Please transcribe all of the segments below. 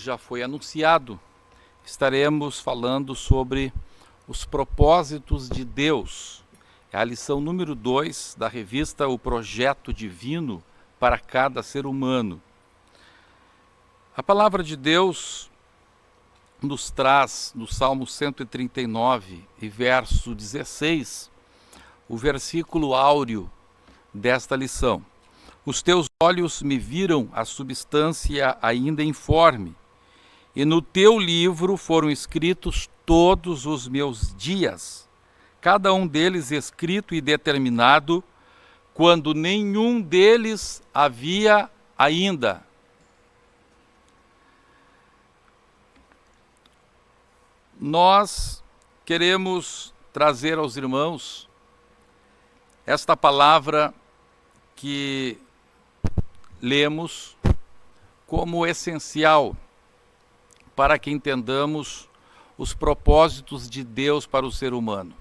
já foi anunciado, estaremos falando sobre os propósitos de Deus. É a lição número 2 da revista O Projeto Divino para cada ser humano. A palavra de Deus nos traz, no Salmo 139 e verso 16, o versículo áureo desta lição. Os teus olhos me viram a substância ainda informe, e no teu livro foram escritos todos os meus dias, cada um deles escrito e determinado, quando nenhum deles havia ainda. Nós queremos trazer aos irmãos esta palavra que lemos como essencial para que entendamos os propósitos de Deus para o ser humano.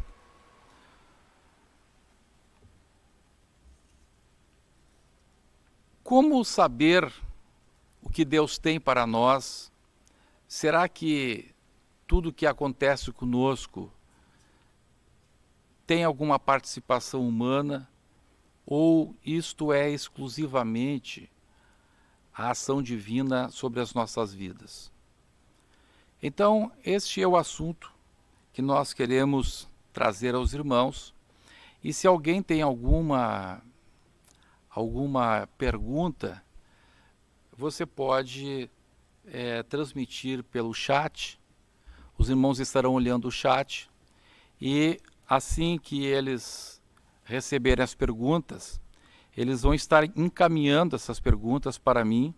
Como saber o que Deus tem para nós? Será que tudo o que acontece conosco tem alguma participação humana? Ou isto é exclusivamente a ação divina sobre as nossas vidas? Então, este é o assunto que nós queremos trazer aos irmãos. E se alguém tem alguma pergunta, você pode transmitir pelo chat. Os irmãos estarão olhando o chat e assim que eles receberem as perguntas, eles vão estar encaminhando essas perguntas para mim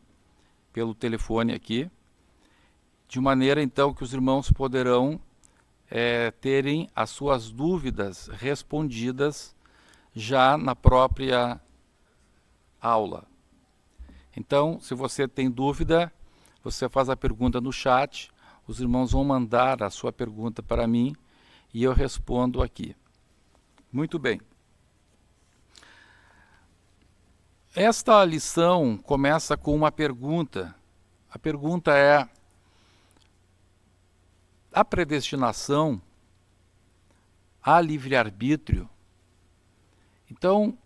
pelo telefone aqui, de maneira então que os irmãos poderão terem as suas dúvidas respondidas já na própria aula. Então, se você tem dúvida, você faz a pergunta no chat, os irmãos vão mandar a sua pergunta para mim e eu respondo aqui. Muito bem. Esta lição começa com uma pergunta. A pergunta é: a predestinação, há livre-arbítrio? Então,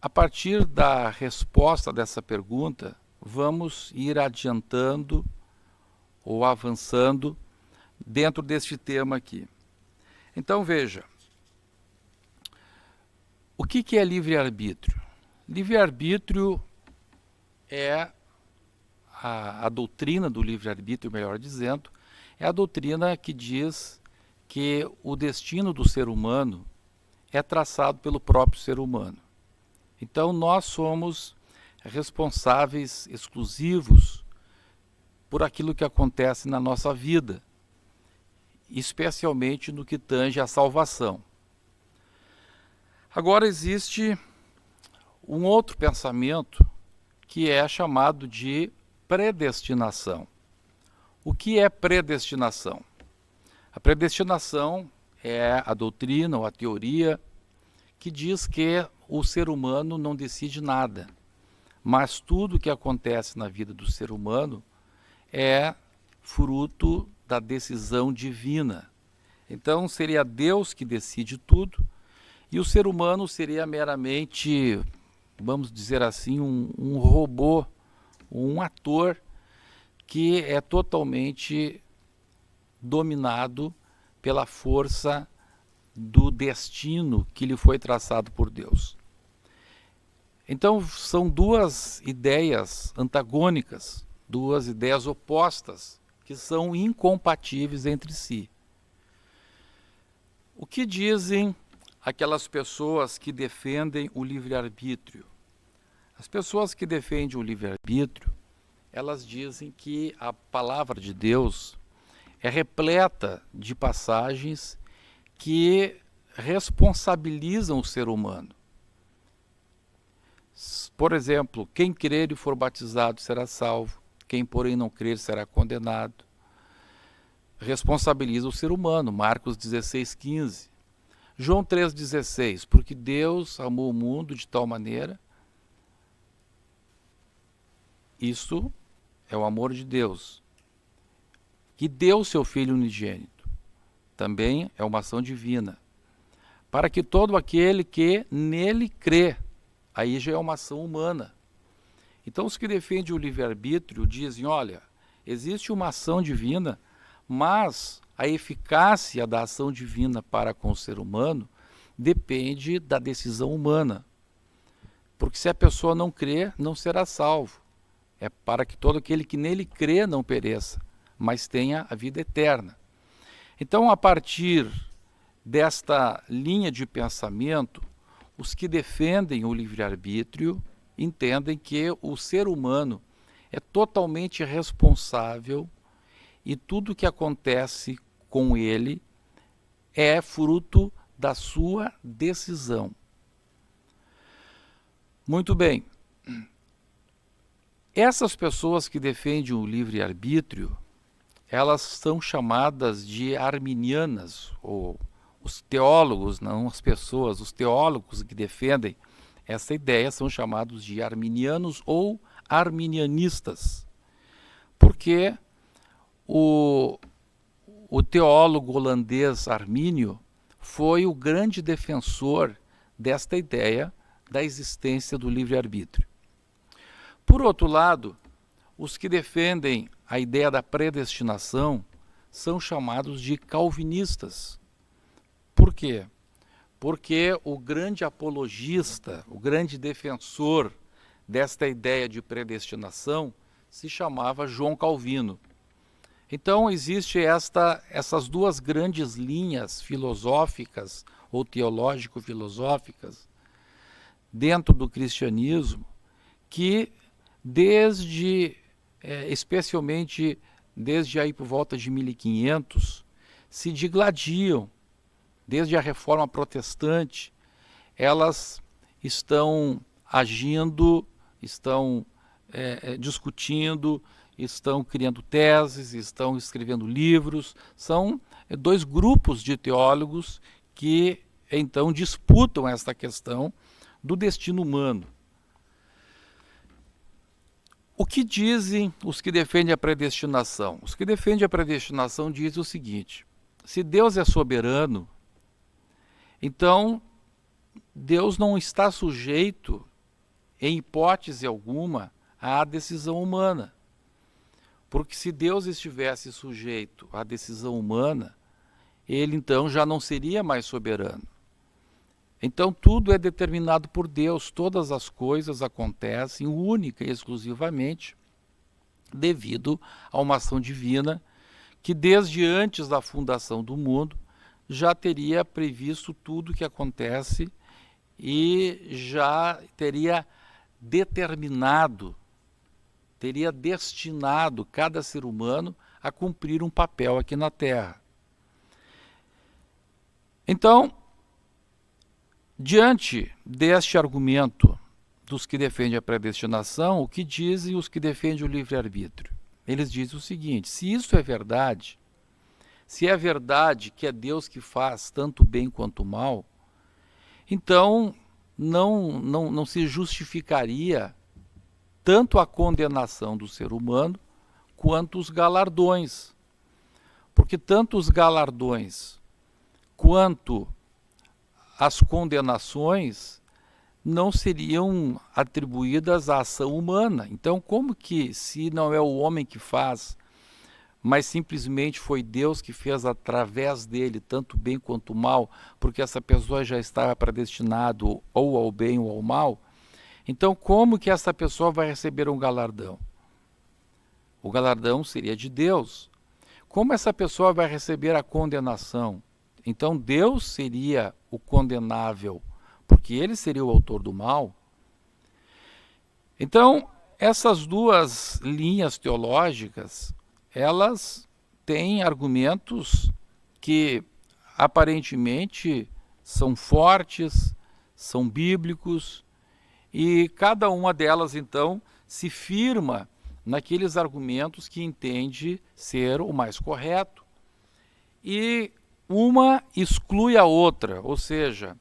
a partir da resposta dessa pergunta, vamos ir adiantando ou avançando dentro deste tema aqui. Então, veja, o que é livre-arbítrio? Livre-arbítrio é a doutrina do livre-arbítrio, melhor dizendo, é a doutrina que diz que o destino do ser humano é traçado pelo próprio ser humano. Então, nós somos responsáveis exclusivos por aquilo que acontece na nossa vida, especialmente no que tange à salvação. Agora, existe um outro pensamento que é chamado de predestinação. O que é predestinação? A predestinação é a doutrina ou a teoria que diz que o ser humano não decide nada, mas tudo o que acontece na vida do ser humano é fruto da decisão divina. Então seria Deus que decide tudo e o ser humano seria meramente, vamos dizer assim, um robô, um ator que é totalmente dominado pela força do destino que lhe foi traçado por Deus. Então são duas ideias antagônicas, duas ideias opostas, que são incompatíveis entre si. O que dizem aquelas pessoas que defendem o livre-arbítrio? As pessoas que defendem o livre-arbítrio, elas dizem que a palavra de Deus é repleta de passagens que responsabilizam o ser humano. Por exemplo, quem crer e for batizado será salvo, quem porém não crer será condenado. Responsabiliza o ser humano, Marcos 16:15. João 3,16, porque Deus amou o mundo de tal maneira. Isso é o amor de Deus. que deu seu Filho unigênito. Também é uma ação divina. Para que todo aquele que nele crê, aí já é uma ação humana. Então os que defendem o livre-arbítrio dizem, olha, existe uma ação divina, mas a eficácia da ação divina para com o ser humano depende da decisão humana. Porque se a pessoa não crer, não será salvo. É para que todo aquele que nele crê não pereça, mas tenha a vida eterna. Então, a partir desta linha de pensamento, os que defendem o livre-arbítrio entendem que o ser humano é totalmente responsável e tudo que acontece com ele é fruto da sua decisão. Muito bem. Essas pessoas que defendem o livre-arbítrio, elas são chamadas de arminianas, ou os teólogos, não as pessoas, os teólogos que defendem essa ideia são chamados de arminianos ou arminianistas, porque o teólogo holandês Armínio foi o grande defensor desta ideia da existência do livre-arbítrio. Por outro lado, os que defendem a ideia da predestinação são chamados de calvinistas. Por quê? Porque o grande apologista, o grande defensor desta ideia de predestinação se chamava João Calvino. Então, existe essas duas grandes linhas filosóficas ou teológico-filosóficas dentro do cristianismo que especialmente desde aí por volta de 1500, se digladiam. Desde a Reforma Protestante, elas estão agindo, estão discutindo, estão criando teses, estão escrevendo livros. São dois grupos de teólogos que, então, disputam esta questão do destino humano. O que dizem os que defendem a predestinação? Os que defendem a predestinação dizem o seguinte: se Deus é soberano, então Deus não está sujeito, em hipótese alguma, à decisão humana. Porque se Deus estivesse sujeito à decisão humana, ele então já não seria mais soberano. Então tudo é determinado por Deus, todas as coisas acontecem única e exclusivamente devido a uma ação divina que desde antes da fundação do mundo já teria previsto tudo o que acontece e já teria determinado, teria destinado cada ser humano a cumprir um papel aqui na Terra. Então, diante deste argumento dos que defendem a predestinação, o que dizem os que defendem o livre-arbítrio? Eles dizem o seguinte: se isso é verdade, se é verdade que é Deus que faz tanto bem quanto mal, então não se justificaria tanto a condenação do ser humano quanto os galardões. Porque tanto os galardões quanto as condenações não seriam atribuídas à ação humana. Então, como que, se não é o homem que faz, mas simplesmente foi Deus que fez através dele tanto bem quanto mal, porque essa pessoa já estava predestinado ou ao bem ou ao mal, então como que essa pessoa vai receber um galardão? O galardão seria de Deus. Como essa pessoa vai receber a condenação? Então Deus seria o condenável, porque ele seria o autor do mal. Então, essas duas linhas teológicas, elas têm argumentos que aparentemente são fortes, são bíblicos, e cada uma delas, então, se firma naqueles argumentos que entende ser o mais correto. E uma exclui a outra, ou seja,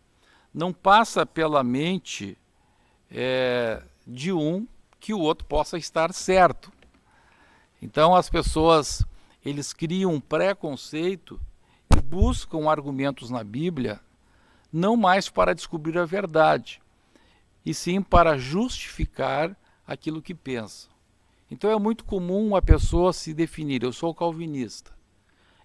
não passa pela mente de um que o outro possa estar certo. Então as pessoas eles criam um preconceito e buscam argumentos na Bíblia não mais para descobrir a verdade, e sim para justificar aquilo que pensam. Então é muito comum a pessoa se definir, eu sou calvinista.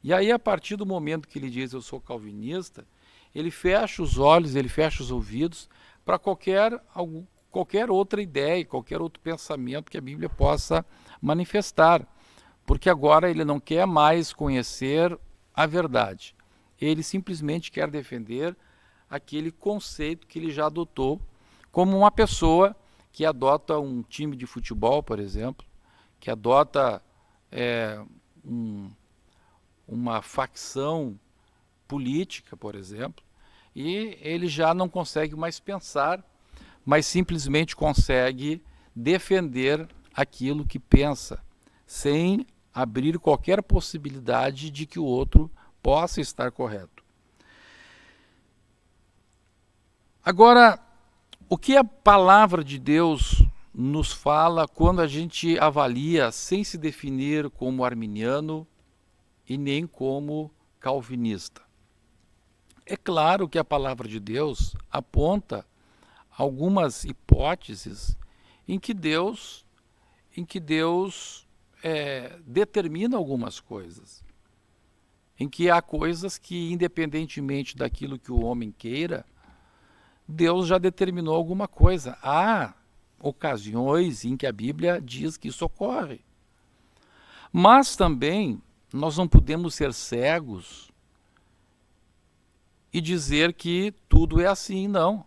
E aí, a partir do momento que ele diz eu sou calvinista, ele fecha os olhos, ele fecha os ouvidos para qualquer outra ideia, qualquer outro pensamento que a Bíblia possa manifestar. Porque agora ele não quer mais conhecer a verdade. Ele simplesmente quer defender aquele conceito que ele já adotou, como uma pessoa que adota um time de futebol, por exemplo, que adota uma facção política, por exemplo, e ele já não consegue mais pensar, mas simplesmente consegue defender aquilo que pensa, sem abrir qualquer possibilidade de que o outro possa estar correto. Agora, o que a palavra de Deus nos fala quando a gente avalia sem se definir como arminiano e nem como calvinista? É claro que a palavra de Deus aponta algumas hipóteses em que Deus determina algumas coisas, em que há coisas que, independentemente daquilo que o homem queira, Deus já determinou alguma coisa. Há ocasiões em que a Bíblia diz que isso ocorre. Mas também nós não podemos ser cegos e dizer que tudo é assim, não.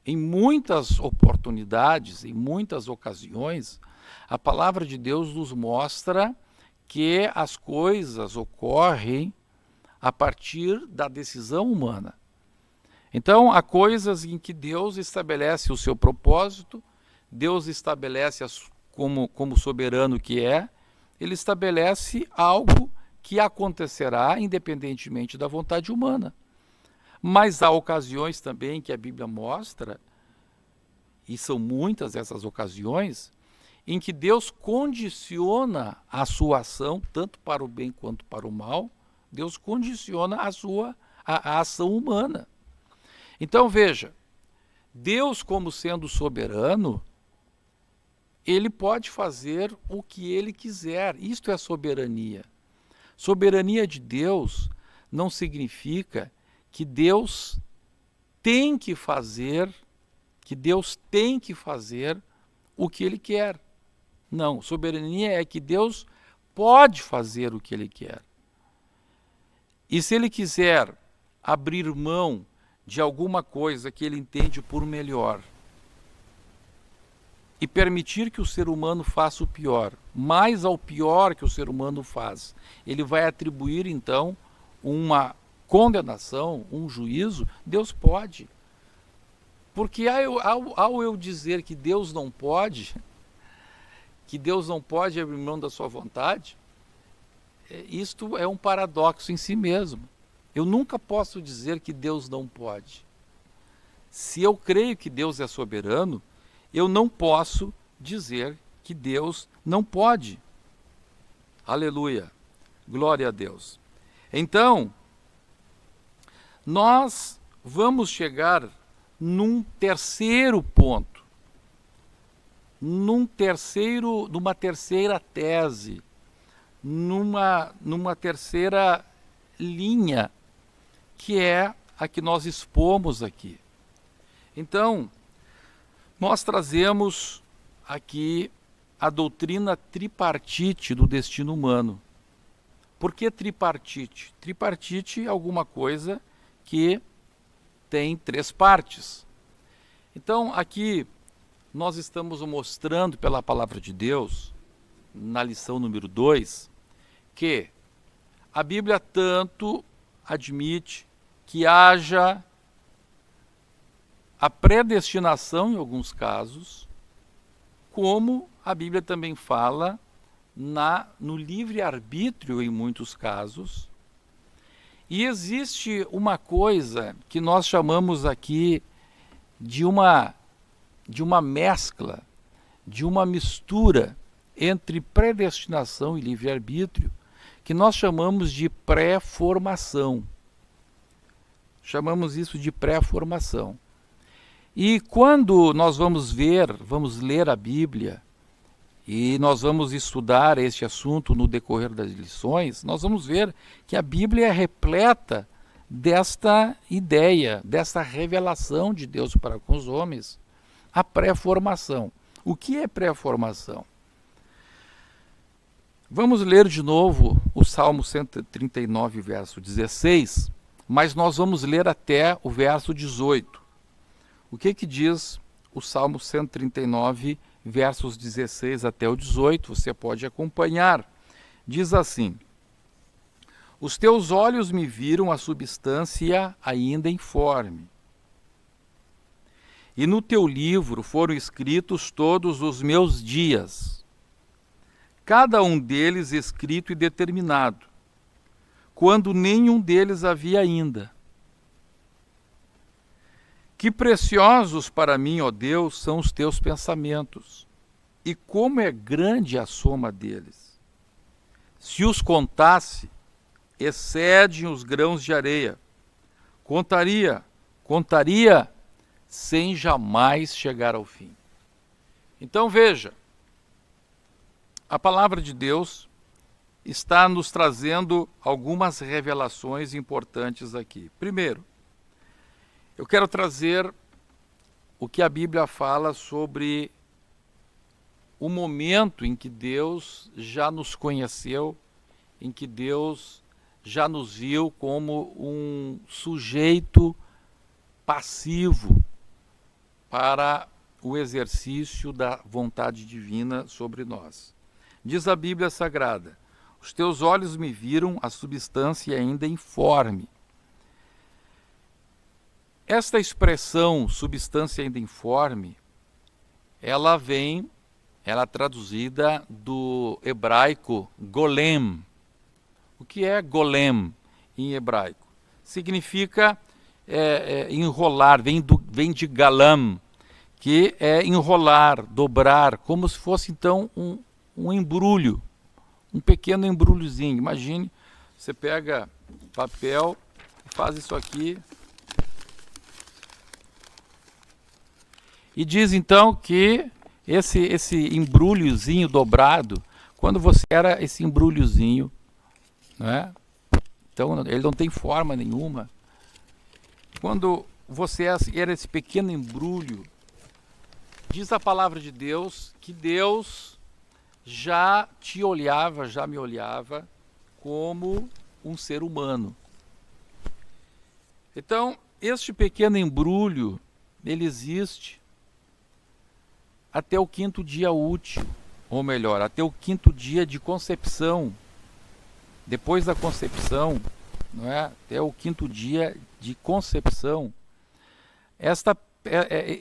Em muitas oportunidades, em muitas ocasiões, a palavra de Deus nos mostra que as coisas ocorrem a partir da decisão humana. Então, há coisas em que Deus estabelece o seu propósito, Deus estabelece como soberano que é, ele estabelece algo que acontecerá independentemente da vontade humana. Mas há ocasiões também que a Bíblia mostra, e são muitas essas ocasiões, em que Deus condiciona a sua ação, tanto para o bem quanto para o mal, Deus condiciona a ação humana. Então veja, Deus, como sendo soberano, ele pode fazer o que ele quiser. Isto é soberania. Soberania de Deus não significa que Deus tem que fazer, o que ele quer. Não, soberania é que Deus pode fazer o que ele quer. E se ele quiser abrir mão de alguma coisa que ele entende por melhor e permitir que o ser humano faça o pior, mais ao pior que o ser humano faz, ele vai atribuir então uma condenação, um juízo, Deus pode. Porque ao eu dizer que Deus não pode abrir mão da sua vontade, isto é um paradoxo em si mesmo. Eu nunca posso dizer que Deus não pode. Se eu creio que Deus é soberano, eu não posso dizer que Deus não pode. Aleluia. Glória a Deus. Então, nós vamos chegar num terceiro ponto, numa terceira tese, numa terceira linha, que é a que nós expomos aqui. Então, nós trazemos aqui a doutrina tripartite do destino humano. Por que tripartite? Tripartite é alguma coisa que tem 3 partes. Então, aqui nós estamos mostrando pela palavra de Deus, na lição número 2, que a Bíblia tanto admite que haja a predestinação em alguns casos, como a Bíblia também fala no livre-arbítrio em muitos casos. E existe uma coisa que nós chamamos aqui de uma mescla, de uma mistura entre predestinação e livre-arbítrio, que nós chamamos de pré-formação. Chamamos isso de pré-formação. E quando nós vamos ler a Bíblia, e nós vamos estudar este assunto no decorrer das lições, nós vamos ver que a Bíblia é repleta desta ideia, desta revelação de Deus para com os homens, a pré-formação. O que é pré-formação? Vamos ler de novo o Salmo 139, verso 16, mas nós vamos ler até o verso 18. O que diz o Salmo 139, versos 16 até o 18? Você pode acompanhar. Diz assim: os teus olhos me viram a substância ainda informe, e no teu livro foram escritos todos os meus dias, cada um deles escrito e determinado, quando nenhum deles havia ainda. Que preciosos para mim, ó Deus, são os teus pensamentos, e como é grande a soma deles. Se os contasse, excedem os grãos de areia. Contaria, sem jamais chegar ao fim. Então veja, a palavra de Deus está nos trazendo algumas revelações importantes aqui. Primeiro, eu quero trazer o que a Bíblia fala sobre o momento em que Deus já nos conheceu, em que Deus já nos viu como um sujeito passivo para o exercício da vontade divina sobre nós. Diz a Bíblia Sagrada: os teus olhos me viram a substância ainda informe. Esta expressão, substância ainda informe, ela é traduzida do hebraico golem. O que é golem em hebraico? Significa enrolar, vem de galam, que é enrolar, dobrar, como se fosse então um embrulho, um pequeno embrulhozinho. Imagine, você pega papel, faz isso aqui, e diz então que esse embrulhozinho dobrado, quando você era esse embrulhozinho, né? Então ele não tem forma nenhuma. Quando você era esse pequeno embrulho, diz a palavra de Deus que Deus já te olhava, já me olhava como um ser humano. Então, este pequeno embrulho, ele existe até o 5º dia útil, ou melhor, até o 5º dia de concepção. Depois da concepção, não é? Até o 5º dia de concepção,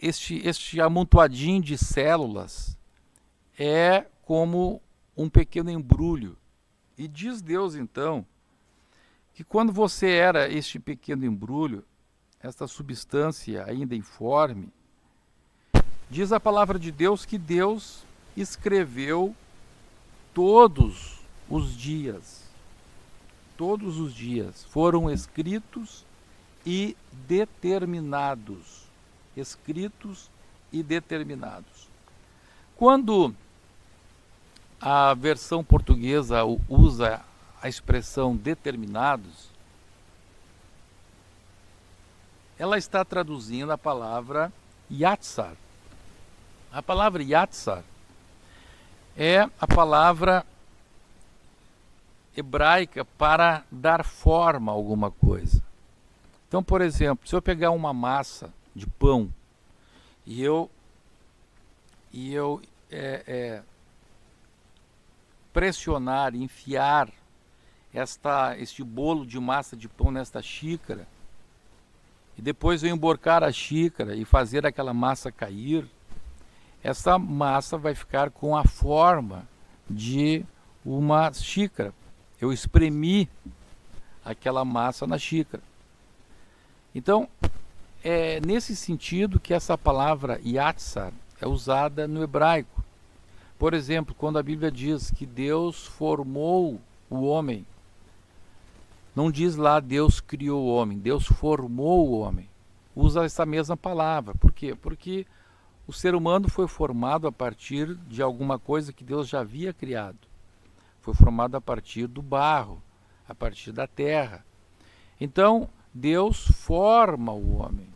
este amontoadinho de células é como um pequeno embrulho. E diz Deus então que quando você era este pequeno embrulho, esta substância ainda informe, diz a palavra de Deus que Deus escreveu todos os dias. Todos os dias foram escritos e determinados. Escritos e determinados. Quando a versão portuguesa usa a expressão determinados, ela está traduzindo a palavra yatsar. A palavra yatsar é a palavra hebraica para dar forma a alguma coisa. Então, por exemplo, se eu pegar uma massa de pão e eu pressionar, enfiar este bolo de massa de pão nesta xícara, e depois eu emborcar a xícara e fazer aquela massa cair, essa massa vai ficar com a forma de uma xícara. Eu espremi aquela massa na xícara. Então, é nesse sentido que essa palavra yatsar é usada no hebraico. Por exemplo, quando a Bíblia diz que Deus formou o homem. Não diz lá Deus criou o homem, Deus formou o homem. Usa essa mesma palavra. Por quê? Porque o ser humano foi formado a partir de alguma coisa que Deus já havia criado. Foi formado a partir do barro, a partir da terra. Então, Deus forma o homem.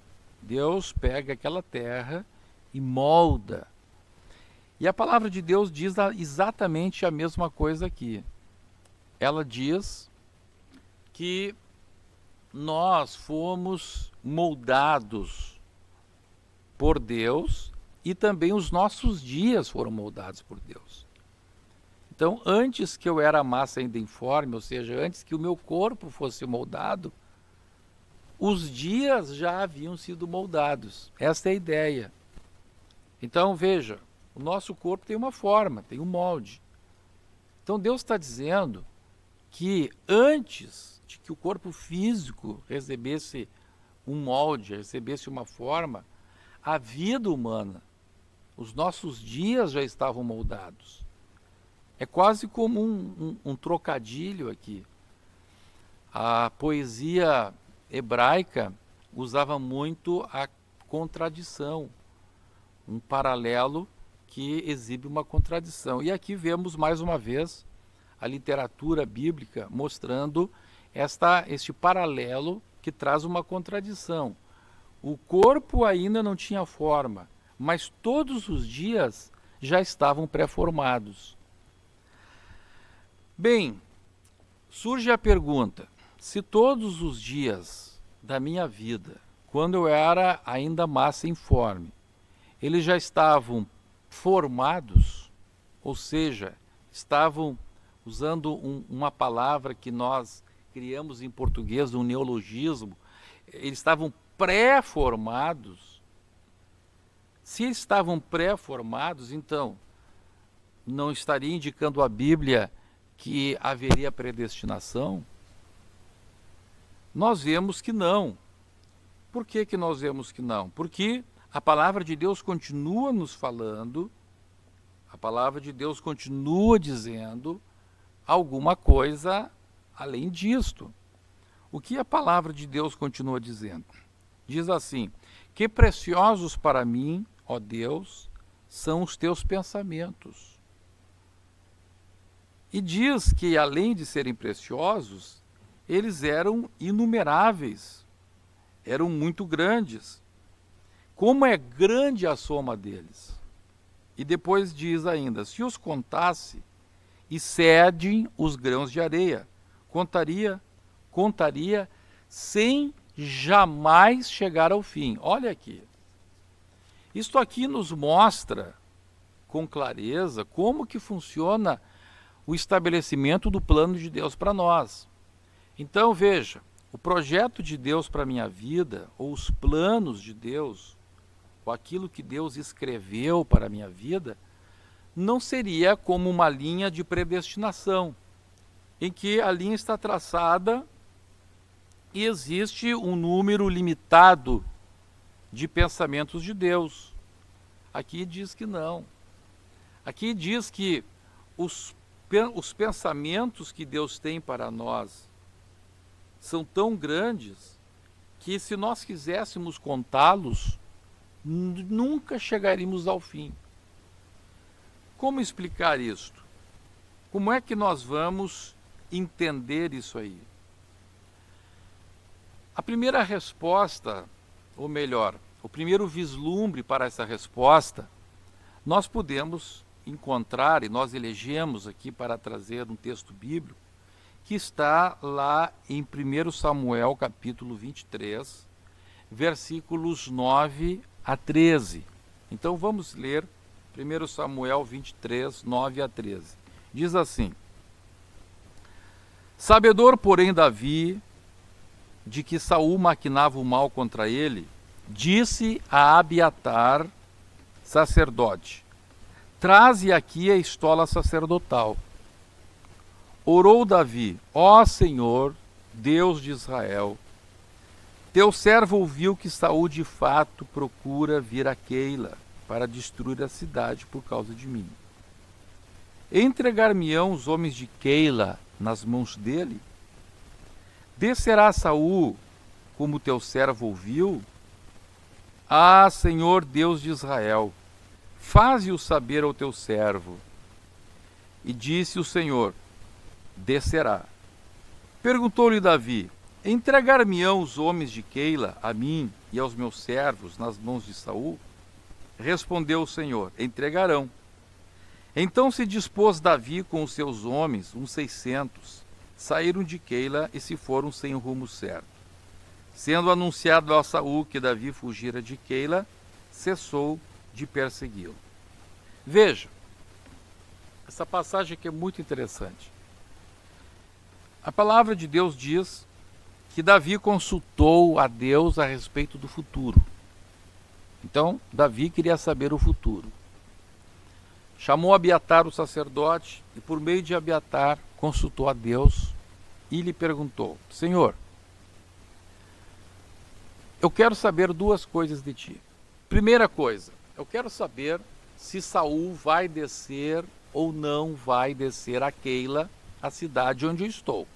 Deus pega aquela terra e molda. E a palavra de Deus diz exatamente a mesma coisa aqui. Ela diz que nós fomos moldados por Deus e também os nossos dias foram moldados por Deus. Então, antes que eu era massa ainda informe, ou seja, antes que o meu corpo fosse moldado, os dias já haviam sido moldados. Essa é a ideia. Então, veja, o nosso corpo tem uma forma, tem um molde. Então, Deus está dizendo que antes de que o corpo físico recebesse um molde, recebesse uma forma, a vida humana, os nossos dias já estavam moldados. É quase como um trocadilho aqui. A poesia hebraica usava muito a contradição, um paralelo que exibe uma contradição. E aqui vemos mais uma vez a literatura bíblica mostrando este paralelo que traz uma contradição. O corpo ainda não tinha forma, mas todos os dias já estavam pré-formados. Bem, surge a pergunta: se todos os dias da minha vida, quando eu era ainda massa informe, eles já estavam formados, ou seja, estavam usando uma palavra que nós criamos em português, um neologismo, eles estavam pré-formados. Se eles estavam pré-formados, então, não estaria indicando a Bíblia que haveria predestinação? Nós vemos que não. Por que nós vemos que não? Porque a palavra de Deus continua nos falando, a palavra de Deus continua dizendo alguma coisa além disto. O que a palavra de Deus continua dizendo? Diz assim: que preciosos para mim, ó Deus, são os teus pensamentos. E diz que, além de serem preciosos, eles eram inumeráveis, eram muito grandes. Como é grande a soma deles? E depois diz ainda: se os contasse, excedem os grãos de areia. Contaria sem jamais chegar ao fim. Olha aqui. Isto aqui nos mostra com clareza como que funciona o estabelecimento do plano de Deus para nós. Então, veja, o projeto de Deus para a minha vida, ou os planos de Deus, ou aquilo que Deus escreveu para a minha vida, não seria como uma linha de predestinação, em que a linha está traçada e existe um número limitado de pensamentos de Deus. Aqui diz que não. Aqui diz que os pensamentos que Deus tem para nós são tão grandes que, se nós quiséssemos contá-los, nunca chegaríamos ao fim. Como explicar isto? Como é que nós vamos entender isso aí? A primeira resposta, ou melhor, o primeiro vislumbre para essa resposta, nós podemos encontrar, e nós elegemos aqui para trazer um texto bíblico, que está lá em 1 Samuel capítulo 23, versículos 9 a 13. Então vamos ler 1 Samuel 23, 9 a 13. Diz assim: sabedor, porém, Davi, de que Saul maquinava o mal contra ele, disse a Abiatar, sacerdote: traze aqui a estola sacerdotal. Orou Davi: ó Senhor, Deus de Israel, teu servo ouviu que Saul de fato procura vir a Keila para destruir a cidade por causa de mim. Entregar-me-ão os homens de Keila nas mãos dele? Descerá Saul como teu servo ouviu? Ah, Senhor Deus de Israel, faze-o saber ao teu servo. E disse o Senhor: descerá. Perguntou-lhe Davi: entregar-me-ão os homens de Keila a mim e aos meus servos nas mãos de Saul? Respondeu o Senhor: entregarão. Então se dispôs Davi com os seus homens, uns 600, saíram de Keila e se foram sem o rumo certo. Sendo anunciado a Saul que Davi fugira de Keila, cessou de persegui-lo. Veja, essa passagem aqui é muito interessante. A palavra de Deus diz que Davi consultou a Deus a respeito do futuro. Então, Davi queria saber o futuro. Chamou Abiatar, o sacerdote, e por meio de Abiatar consultou a Deus e lhe perguntou: Senhor, eu quero saber duas coisas de ti. Primeira coisa, eu quero saber se Saul vai descer ou não vai descer a Keila, a cidade onde eu estou.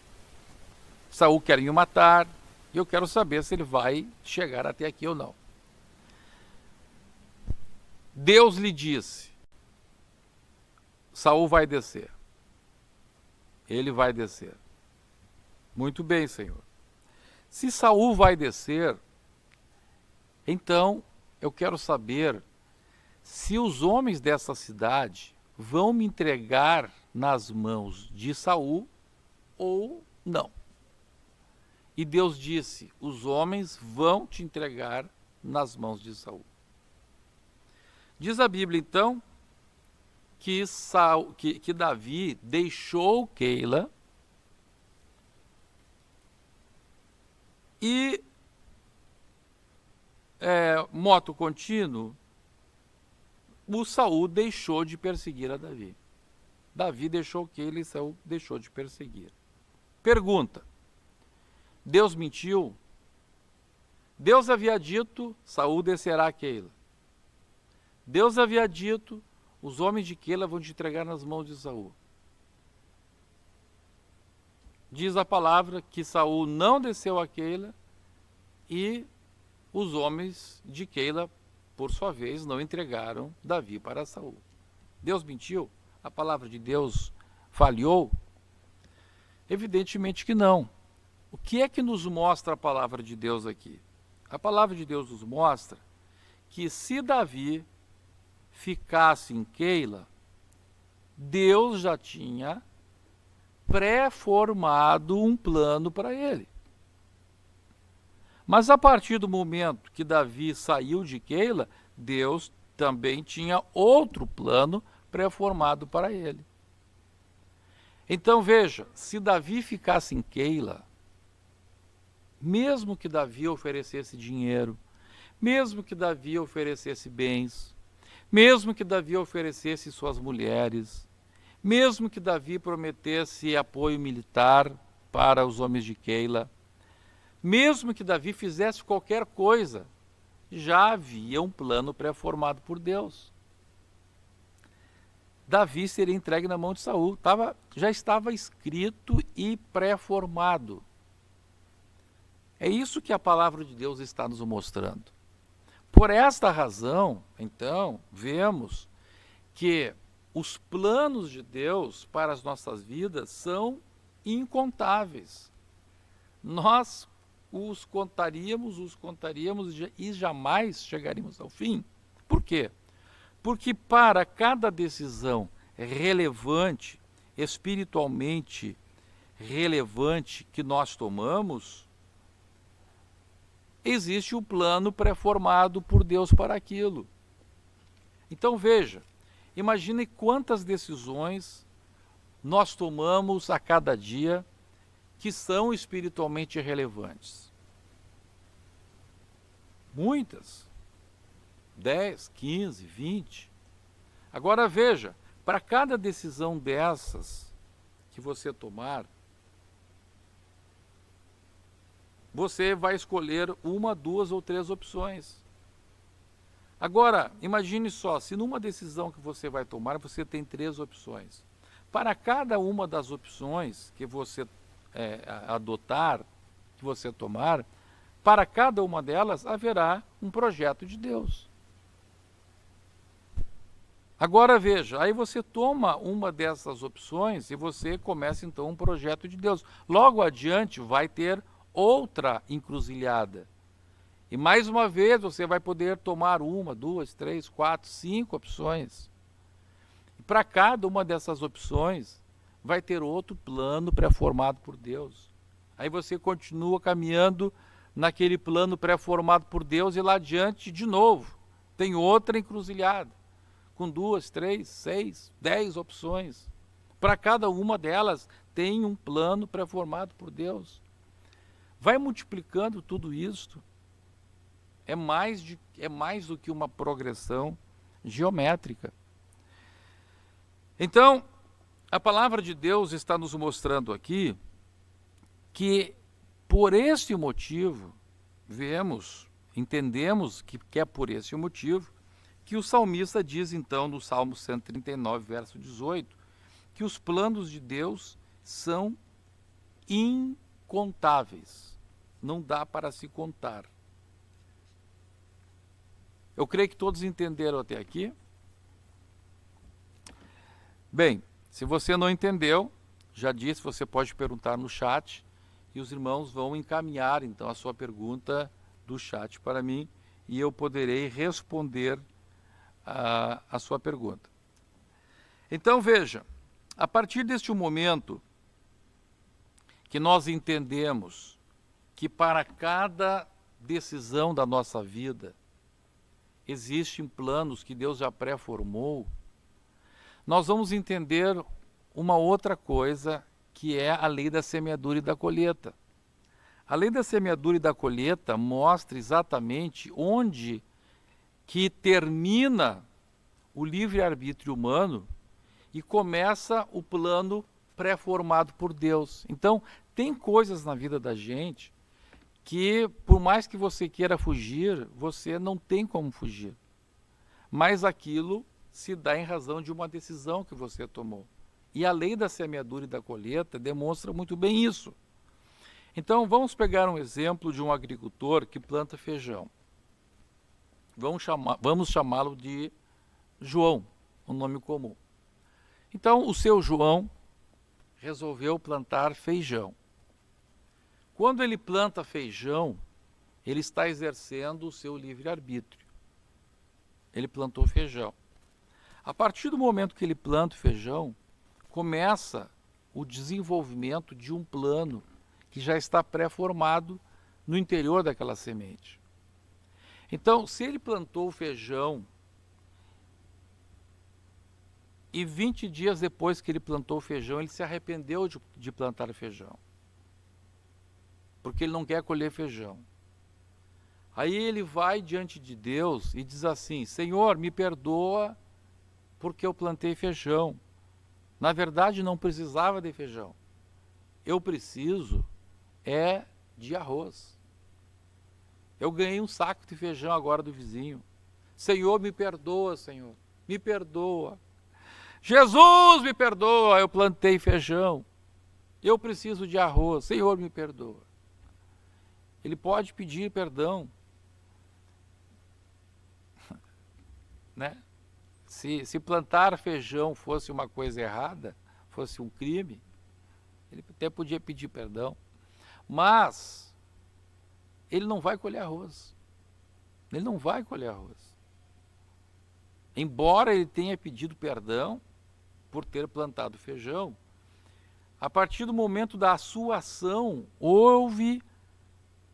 Saul quer me matar e eu quero saber se ele vai chegar até aqui ou não. Deus lhe disse: Saul vai descer. Ele vai descer. Muito bem, Senhor. Se Saul vai descer, então eu quero saber se os homens dessa cidade vão me entregar nas mãos de Saul ou não. E Deus disse: os homens vão te entregar nas mãos de Saul. Diz a Bíblia, então, que Davi deixou Keila e, moto contínuo, o Saul deixou de perseguir a Davi. Davi deixou Keila e Saul deixou de perseguir. Pergunta: Deus mentiu? Deus havia dito: Saul descerá a Keila. Deus havia dito: os homens de Keila vão te entregar nas mãos de Saul. Diz a palavra que Saul não desceu a Keila e os homens de Keila, por sua vez, não entregaram Davi para Saul. Deus mentiu? A palavra de Deus falhou? Evidentemente que não. O que é que nos mostra a palavra de Deus aqui? A palavra de Deus nos mostra que se Davi ficasse em Keila, Deus já tinha pré-formado um plano para ele. Mas a partir do momento que Davi saiu de Keila, Deus também tinha outro plano pré-formado para ele. Então veja, se Davi ficasse em Keila, mesmo que Davi oferecesse dinheiro, mesmo que Davi oferecesse bens, mesmo que Davi oferecesse suas mulheres, mesmo que Davi prometesse apoio militar para os homens de Keila, mesmo que Davi fizesse qualquer coisa, já havia um plano pré-formado por Deus. Davi seria entregue na mão de Saul, já estava escrito e pré-formado. É isso que a palavra de Deus está nos mostrando. Por esta razão, então, vemos que os planos de Deus para as nossas vidas são incontáveis. Nós os contaríamos e jamais chegaríamos ao fim. Por quê? Porque para cada decisão relevante, espiritualmente relevante que nós tomamos, existe um plano pré-formado por Deus para aquilo. Então veja, imagine quantas decisões nós tomamos a cada dia que são espiritualmente relevantes. Muitas. 10, 15, 20. Agora veja, para cada decisão dessas que você tomar, você vai escolher uma, duas ou três opções. Agora, imagine só, se numa decisão que você vai tomar, você tem três opções. Para cada uma das opções que você adotar, que você tomar, para cada uma delas haverá um projeto de Deus. Agora veja, aí você toma uma dessas opções e você começa então um projeto de Deus. Logo adiante vai ter outra encruzilhada. E mais uma vez você vai poder tomar uma, duas, três, quatro, cinco opções. E para cada uma dessas opções vai ter outro plano pré-formado por Deus. Aí você continua caminhando naquele plano pré-formado por Deus e lá adiante de novo tem outra encruzilhada, com 2, 3, 6, 10 opções. Para cada uma delas tem um plano pré-formado por Deus. Vai multiplicando tudo isso. É mais do que uma progressão geométrica. Então, a palavra de Deus está nos mostrando aqui que, por este motivo, entendemos que é por esse motivo, que o salmista diz então no Salmo 139, verso 18, que os planos de Deus são incontáveis. Não dá para se contar. Eu creio que todos entenderam até aqui. Bem, se você não entendeu, já disse, você pode perguntar no chat e os irmãos vão encaminhar então a sua pergunta do chat para mim e eu poderei responder a sua pergunta. Então veja, a partir deste momento que nós entendemos que para cada decisão da nossa vida existem planos que Deus já pré-formou, nós vamos entender uma outra coisa que é a lei da semeadura e da colheita. A lei da semeadura e da colheita mostra exatamente onde que termina o livre-arbítrio humano e começa o plano pré-formado por Deus. Então, tem coisas na vida da gente que, por mais que você queira fugir, você não tem como fugir. Mas aquilo se dá em razão de uma decisão que você tomou. E a lei da semeadura e da colheita demonstra muito bem isso. Então, vamos pegar um exemplo de um agricultor que planta feijão. Vamos chamá-lo de João, um nome comum. Então, o seu João resolveu plantar feijão. Quando ele planta feijão, ele está exercendo o seu livre-arbítrio. Ele plantou feijão. A partir do momento que ele planta o feijão, começa o desenvolvimento de um plano que já está pré-formado no interior daquela semente. Então, se ele plantou o feijão e 20 dias depois que ele plantou o feijão, ele se arrependeu de plantar feijão, porque ele não quer colher feijão. Aí ele vai diante de Deus e diz assim: Senhor, me perdoa porque eu plantei feijão. Na verdade, não precisava de feijão. Eu preciso de arroz. Eu ganhei um saco de feijão agora do vizinho. Senhor, me perdoa, Senhor. Me perdoa. Jesus, me perdoa. Eu plantei feijão. Eu preciso de arroz. Senhor, me perdoa. Ele pode pedir perdão. Né? Se plantar feijão fosse uma coisa errada, fosse um crime, ele até podia pedir perdão. Mas ele não vai colher arroz. Ele não vai colher arroz. Embora ele tenha pedido perdão por ter plantado feijão, a partir do momento da sua ação, houve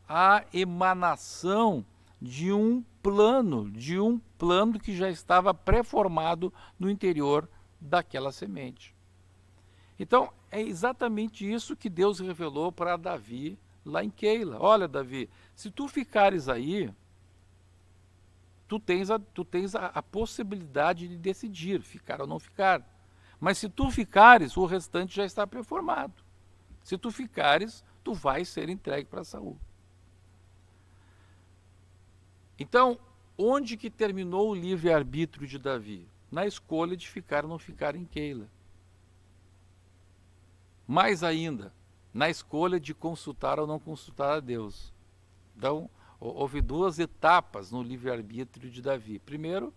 a emanação de um plano que já estava pré-formado no interior daquela semente. Então, é exatamente isso que Deus revelou para Davi lá em Keila. Olha, Davi, se tu ficares aí, tu tens a possibilidade de decidir, ficar ou não ficar. Mas se tu ficares, o restante já está pré-formado. Se tu ficares, tu vais ser entregue para Saul. Então, onde que terminou o livre-arbítrio de Davi? Na escolha de ficar ou não ficar em Keila. Mais ainda, na escolha de consultar ou não consultar a Deus. Então, houve duas etapas no livre-arbítrio de Davi. Primeiro,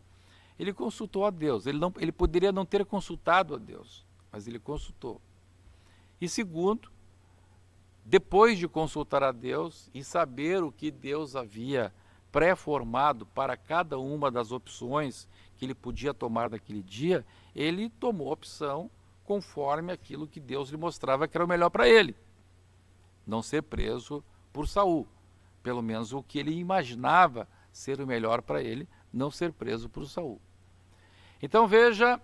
ele consultou a Deus. Ele poderia não ter consultado a Deus, mas ele consultou. E segundo, depois de consultar a Deus e saber o que Deus havia pré-formado para cada uma das opções que ele podia tomar naquele dia, ele tomou a opção conforme aquilo que Deus lhe mostrava que era o melhor para ele. Não ser preso por Saul. Pelo menos o que ele imaginava ser o melhor para ele, não ser preso por Saul. Então veja,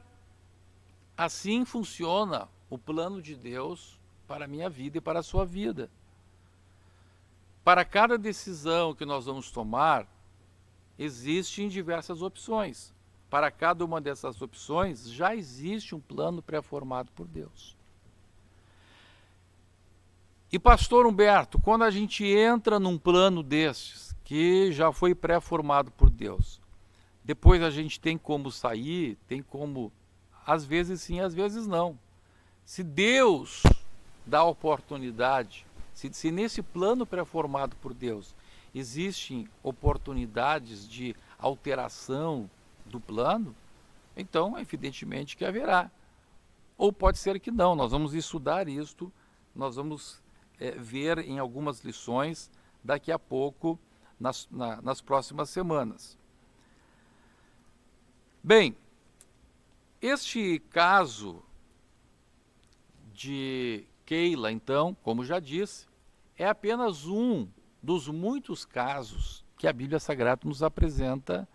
assim funciona o plano de Deus para a minha vida e para a sua vida. Para cada decisão que nós vamos tomar, existem diversas opções. Para cada uma dessas opções, já existe um plano pré-formado por Deus. E pastor Humberto, quando a gente entra num plano destes, que já foi pré-formado por Deus, depois a gente tem como sair, tem como, às vezes sim, às vezes não. Se Deus dá a oportunidade, se nesse plano pré-formado por Deus existem oportunidades de alteração do plano, então evidentemente que haverá. Ou pode ser que não, nós vamos estudar isto, nós vamos ver em algumas lições daqui a pouco, nas próximas semanas. Bem, este caso de Keila, então, como já disse, é apenas um dos muitos casos que a Bíblia Sagrada nos apresenta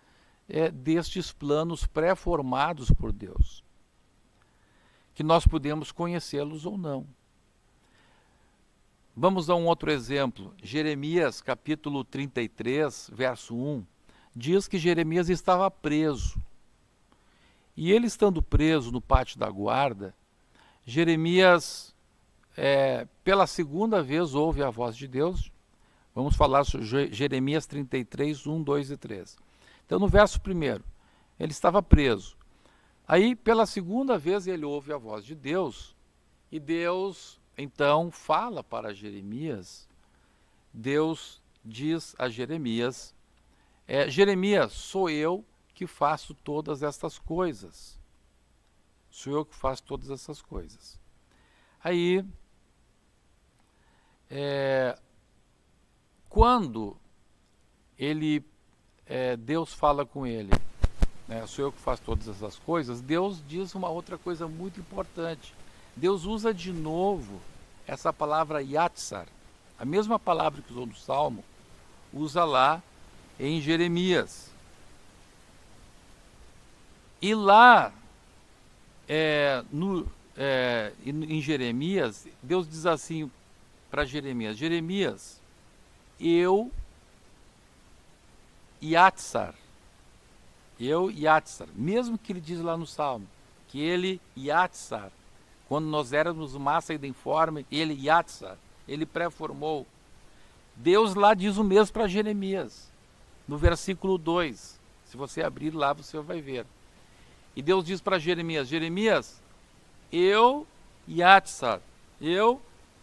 destes planos pré-formados por Deus, que nós podemos conhecê-los ou não. Vamos dar um outro exemplo. Jeremias, capítulo 33, verso 1, diz que Jeremias estava preso. E ele estando preso no pátio da guarda, Jeremias, pela segunda vez, ouve a voz de Deus. Vamos falar sobre Jeremias 33, 1, 2 e 3. Então, no verso 1, ele estava preso. Aí, pela segunda vez, ele ouve a voz de Deus, e Deus, então, fala para Jeremias. Deus diz a Jeremias, Jeremias, sou eu que faço todas estas coisas. Sou eu que faço todas essas coisas. Aí, quando Deus fala com ele, sou eu que faço todas essas coisas, Deus diz uma outra coisa muito importante. Deus usa de novo essa palavra Yatsar, a mesma palavra que usou no Salmo, usa lá em Jeremias. E lá, em Jeremias, Deus diz assim para Jeremias, Jeremias, eu Yatsar, mesmo que ele diz lá no Salmo, que ele Yatsar, quando nós éramos massa e informe, ele Yatsar, ele pré-formou. Deus lá diz o mesmo para Jeremias, no versículo 2, se você abrir lá você vai ver. E Deus diz para Jeremias, Jeremias, eu Yatsar, eu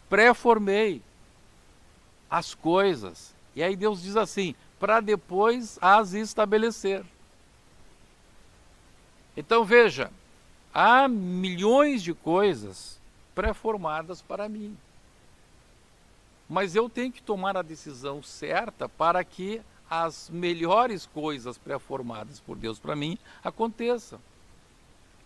pré-formei as coisas. E aí Deus diz assim, para depois as estabelecer. Então veja, há milhões de coisas pré-formadas para mim. Mas eu tenho que tomar a decisão certa para que as melhores coisas pré-formadas por Deus para mim aconteçam.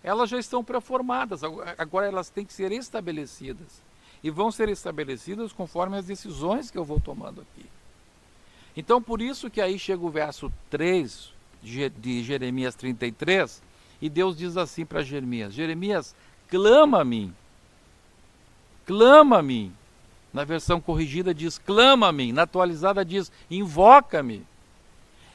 Elas já estão pré-formadas, agora elas têm que ser estabelecidas. E vão ser estabelecidas conforme as decisões que eu vou tomando aqui. Então, por isso que aí chega o verso 3 de Jeremias 33, e Deus diz assim para Jeremias, Jeremias, clama a mim. Clama a mim. Na versão corrigida diz, clama a mim. Na atualizada diz, invoca-me.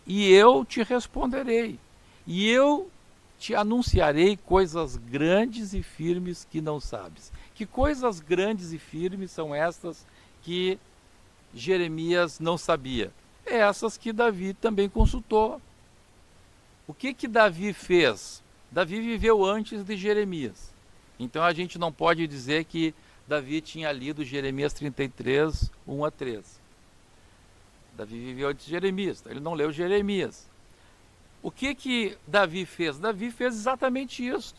E eu te responderei. E eu te anunciarei coisas grandes e firmes que não sabes. Que coisas grandes e firmes são estas que Jeremias não sabia? Essas que Davi também consultou. O que Davi fez? Davi viveu antes de Jeremias. Então a gente não pode dizer que Davi tinha lido Jeremias 33, 1 a 3. Davi viveu antes de Jeremias, então ele não leu Jeremias. O que Davi fez? Davi fez exatamente isso.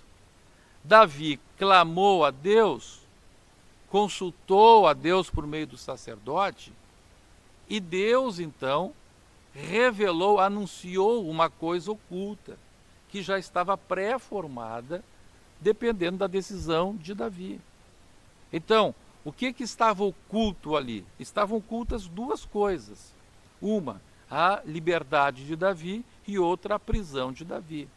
Davi clamou a Deus, consultou a Deus por meio do sacerdote, e Deus então revelou, anunciou uma coisa oculta, que já estava pré-formada, dependendo da decisão de Davi. Então, o que estava oculto ali? Estavam ocultas duas coisas. Uma, a liberdade de Davi, e outra, a prisão de Davi.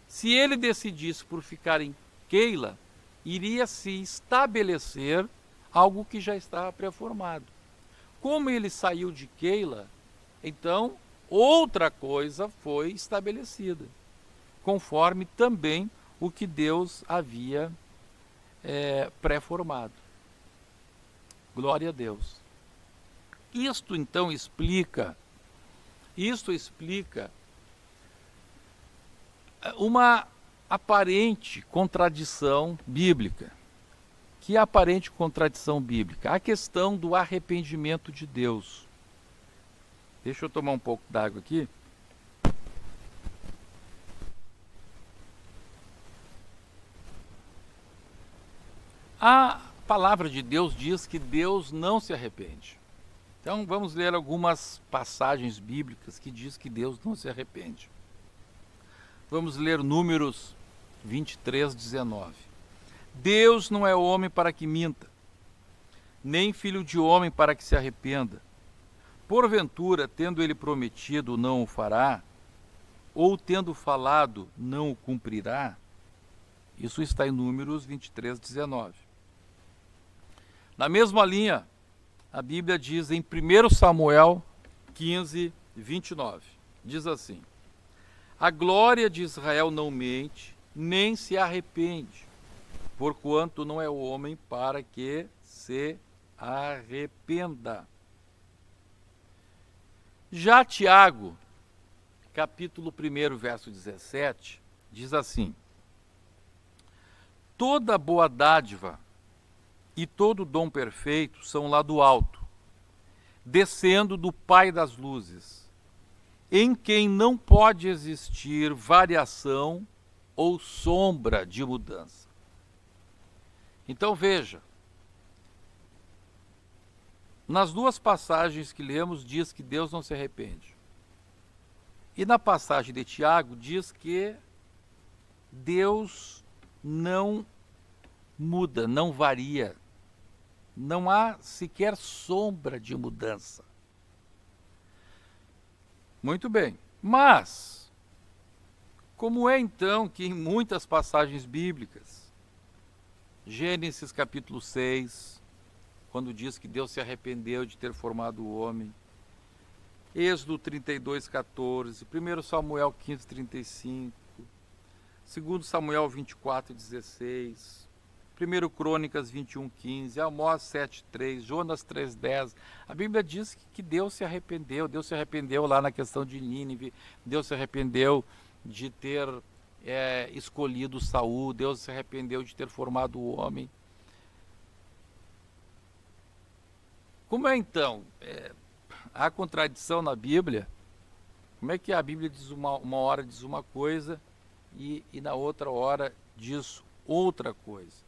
Se ele decidisse por ficar em Keila, iria se estabelecer algo que já estava pré-formado. Como ele saiu de Keila, então outra coisa foi estabelecida, conforme também o que Deus havia pré-formado. Glória a Deus. Isto então explica uma aparente contradição bíblica. Que aparente contradição bíblica? A questão do arrependimento de Deus. Deixa eu tomar um pouco d'água aqui. A palavra de Deus diz que Deus não se arrepende. Então vamos ler algumas passagens bíblicas que diz que Deus não se arrepende. Vamos ler Números 23, 19. Deus não é homem para que minta, nem filho de homem para que se arrependa. Porventura, tendo ele prometido, não o fará, ou tendo falado, não o cumprirá? Isso está em Números 23, 19. Na mesma linha, a Bíblia diz em 1 Samuel 15, 29, diz assim: a glória de Israel não mente, nem se arrepende, porquanto não é homem para que se arrependa. Já Tiago, capítulo 1, verso 17, diz assim: toda boa dádiva e todo dom perfeito são lá do alto, descendo do Pai das luzes, em quem não pode existir variação ou sombra de mudança. Então veja, nas duas passagens que lemos diz que Deus não se arrepende. E na passagem de Tiago diz que Deus não muda, não varia. Não há sequer sombra de mudança. Muito bem, mas como é então que em muitas passagens bíblicas, Gênesis capítulo 6, quando diz que Deus se arrependeu de ter formado o homem, Êxodo 32, 14, 1 Samuel 15, 35, 2 Samuel 24, 16, 1 Crônicas 21, 15, Amós 7, 3, Jonas 3, 10. A Bíblia diz que Deus se arrependeu lá na questão de Nínive, Deus se arrependeu de ter escolhido Saul, Deus se arrependeu de ter formado o homem. Como é então? Há contradição na Bíblia? Como é que a Bíblia diz uma hora diz uma coisa e na outra hora diz outra coisa?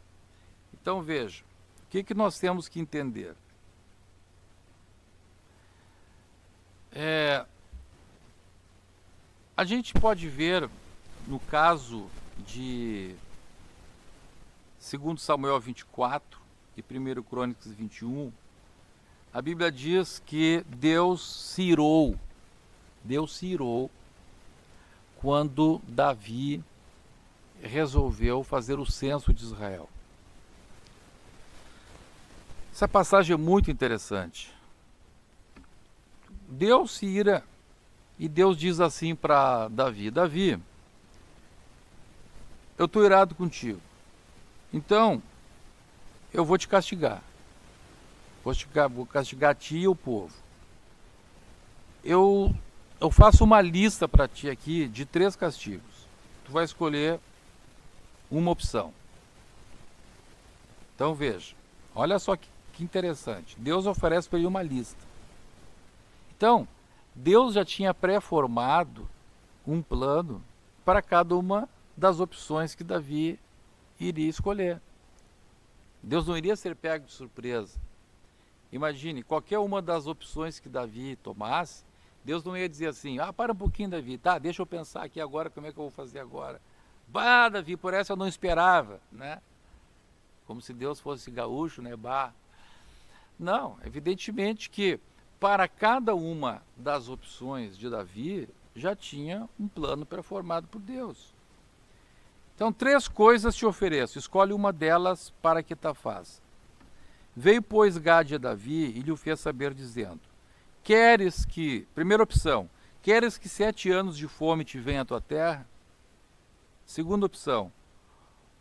Então veja, o que nós temos que entender? A gente pode ver no caso de 2 Samuel 24 e 1 Crônicas 21, a Bíblia diz que Deus se irou quando Davi resolveu fazer o censo de Israel. Essa passagem é muito interessante. Deus se ira e Deus diz assim para Davi: Davi, eu estou irado contigo, então eu vou te castigar. Vou castigar a ti e o povo. Eu faço uma lista para ti aqui de 3 castigos. Tu vai escolher uma opção. Então veja, Olha só que interessante. Deus oferece para ele uma lista. Então, Deus já tinha pré-formado um plano para cada uma das opções que Davi iria escolher. Deus não iria ser pego de surpresa. Imagine, qualquer uma das opções que Davi tomasse, Deus não ia dizer assim, para um pouquinho, Davi, tá, deixa eu pensar aqui agora, como é que eu vou fazer agora. Bah, Davi, por essa eu não esperava, né? Como se Deus fosse gaúcho, né? Bah. Não, evidentemente que para cada uma das opções de Davi, já tinha um plano pré-formado por Deus. Então, 3 coisas te ofereço, escolhe uma delas para que ta faça. Veio, pois, Gade a Davi e lhe o fez saber, dizendo, queres que, primeira opção, queres que 7 anos de fome te venha à tua terra? Segunda opção,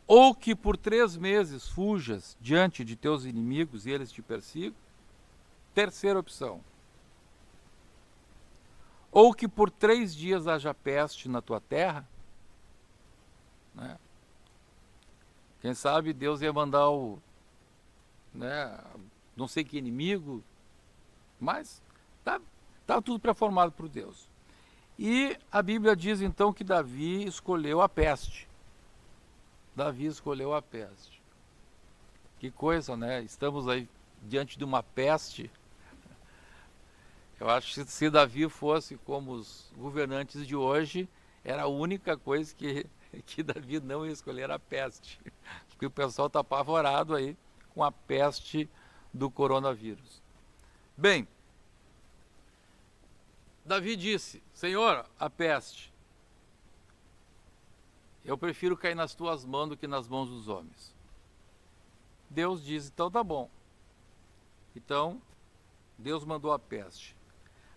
ou que por 3 meses fujas diante de teus inimigos e eles te persigam? Terceira opção, ou que por 3 dias haja peste na tua terra? Né? Quem sabe Deus ia mandar não sei que inimigo, mas tá tudo pré-formado por Deus. E a Bíblia diz então que Davi escolheu a peste. Davi escolheu a peste. Que coisa, né? Estamos aí diante de uma peste. Eu acho que se Davi fosse como os governantes de hoje, era a única coisa que Davi não ia escolher a peste. Porque o pessoal está apavorado aí com a peste do coronavírus. Bem, Davi disse, Senhor, a peste, eu prefiro cair nas tuas mãos do que nas mãos dos homens. Deus diz, então tá bom. Então, Deus mandou a peste.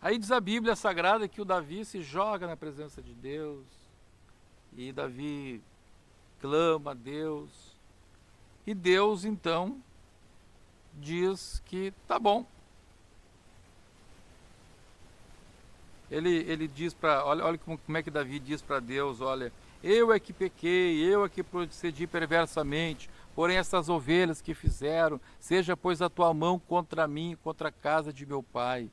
Aí diz a Bíblia Sagrada que o Davi se joga na presença de Deus, e Davi clama a Deus, e Deus então diz que tá bom. Ele diz olha como é que Davi diz para Deus, olha, eu é que pequei, eu é que procedi perversamente, porém essas ovelhas que fizeram, seja pois a tua mão contra mim, contra a casa de meu pai.